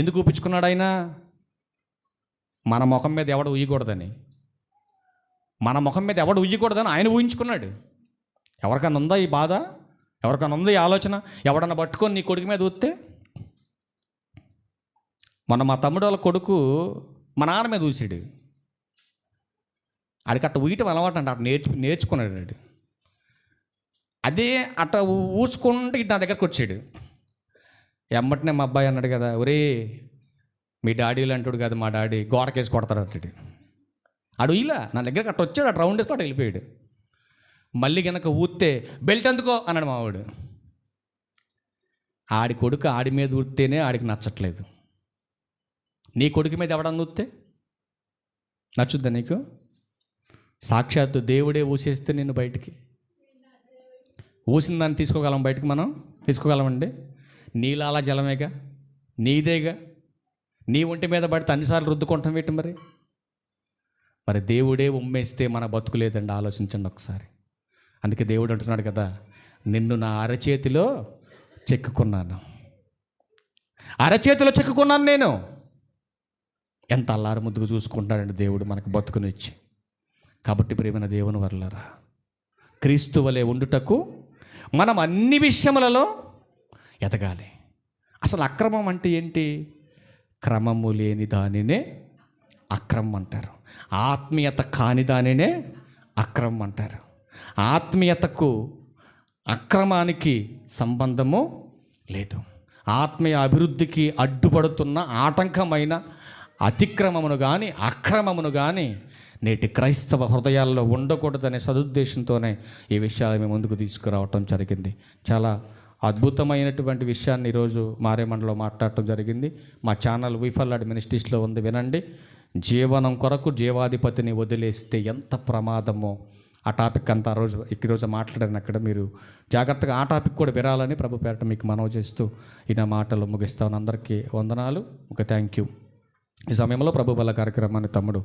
ఎందుకు ఊపించుకున్నాడు ఆయన? మన ముఖం మీద ఎవడు ఉయ్యకూడదని, మన ముఖం మీద ఎవడు ఉయ్యకూడదని ఆయన ఊహించుకున్నాడు. ఎవరికన్నా ఉందా ఈ బాధ? ఎవరికన్నా ఉందా ఈ ఆలోచన? ఎవడన్నా పట్టుకొని నీ కొడుకు మీద ఊస్తే? మొన్న మా తమ్ముడు వాళ్ళ కొడుకు మా నాన్న మీద ఊసాడు. ఆడికి అట్ట ఊయటం అలవాటు అంట. అట్ట నేర్చుకున్నాడు. అదే అట్ట ఊచుకుంటే ఇటు నా దగ్గరకు వచ్చాడు. ఎమ్మటనే మా అబ్బాయి అన్నాడు కదా, ఒరే మీ డాడీలు అంటాడు కదా, మా డాడీ గోడకేసి కొడతాడు అంటాడు. ఆడు ఇలా నా దగ్గరకు అట్ట వచ్చాడు. అట్ట రౌండ్ వేసుకొని అట్ట వెళ్ళిపోయాడు. మళ్ళీ కనుక ఊస్తే బెల్ట్ ఎందుకో అన్నాడు మావాడు. ఆడి కొడుకు ఆడి మీద ఊరితేనే ఆడికి నచ్చట్లేదు. నీ కొడుకు మీద ఎవడన్నా ఊస్తే నచ్చుద్దా నీకు? సాక్షాత్తు దేవుడే ఊసేస్తే నిన్ను బయటికి ఊసిన దాన్ని తీసుకోగలం బయటికి? మనం తీసుకోగలమండి? నీలాల జలమేగా, నీదేగా. నీ ఒంటి మీద పడితే అన్నిసార్లు రుద్దుకుంటాం ఏంటి మరి దేవుడే ఉమ్మేస్తే మన బతుకులేదండి. ఆలోచించండి ఒకసారి. అందుకే దేవుడు అంటున్నాడు కదా, నిన్ను నా అరచేతిలో చెక్కుకున్నాను, అరచేతిలో చెక్కుకున్నాను నేను. ఎంత అల్లారు ముద్దుగా చూసుకుంటాడండి దేవుడు మనకు బతుకునిచ్చి. కాబట్టి ప్రియమైన దేవుని వర్లారా, క్రీస్తు వలె ఉండుటకు మనం అన్ని విషయములలో ఎదగాలి. అసలు అక్రమం అంటే ఏంటి? క్రమము లేని దానినే అక్రమం అంటారు. ఆత్మీయత కాని దానినే అక్రమం అంటారు. ఆత్మీయతకు అక్రమానికి సంబంధము లేదు. ఆత్మీయ అభివృద్ధికి అడ్డుపడుతున్న ఆటంకమైన అతిక్రమమును కానీ అక్రమమును కానీ నేటి క్రైస్తవ హృదయాల్లో ఉండకూడదనే సదుద్దేశంతోనే ఈ విషయాలు మేము ముందుకు తీసుకురావటం జరిగింది. చాలా అద్భుతమైనటువంటి విషయాన్ని ఈరోజు మారేమండలో మాట్లాడటం జరిగింది. మా ఛానల్ వీఫల్లాడ్ మినిస్ట్రీస్లో ఉంది, వినండి. జీవనం కొరకు జీవాధిపతిని వదిలేస్తే ఎంత ప్రమాదమో ఆ టాపిక్ అంతా ఈరోజు మాట్లాడాను. అక్కడ మీరు జాగ్రత్తగా ఆ టాపిక్ కూడా వినాలని ప్రభు పేరట మీకు మనవి చేస్తూ ఈ నా మాటలు ముగిస్తాను. అందరికీ వందనాలు. Thank you. ఈ సమయంలో ప్రభు బల కార్యక్రమాన్ని తమ్ముడు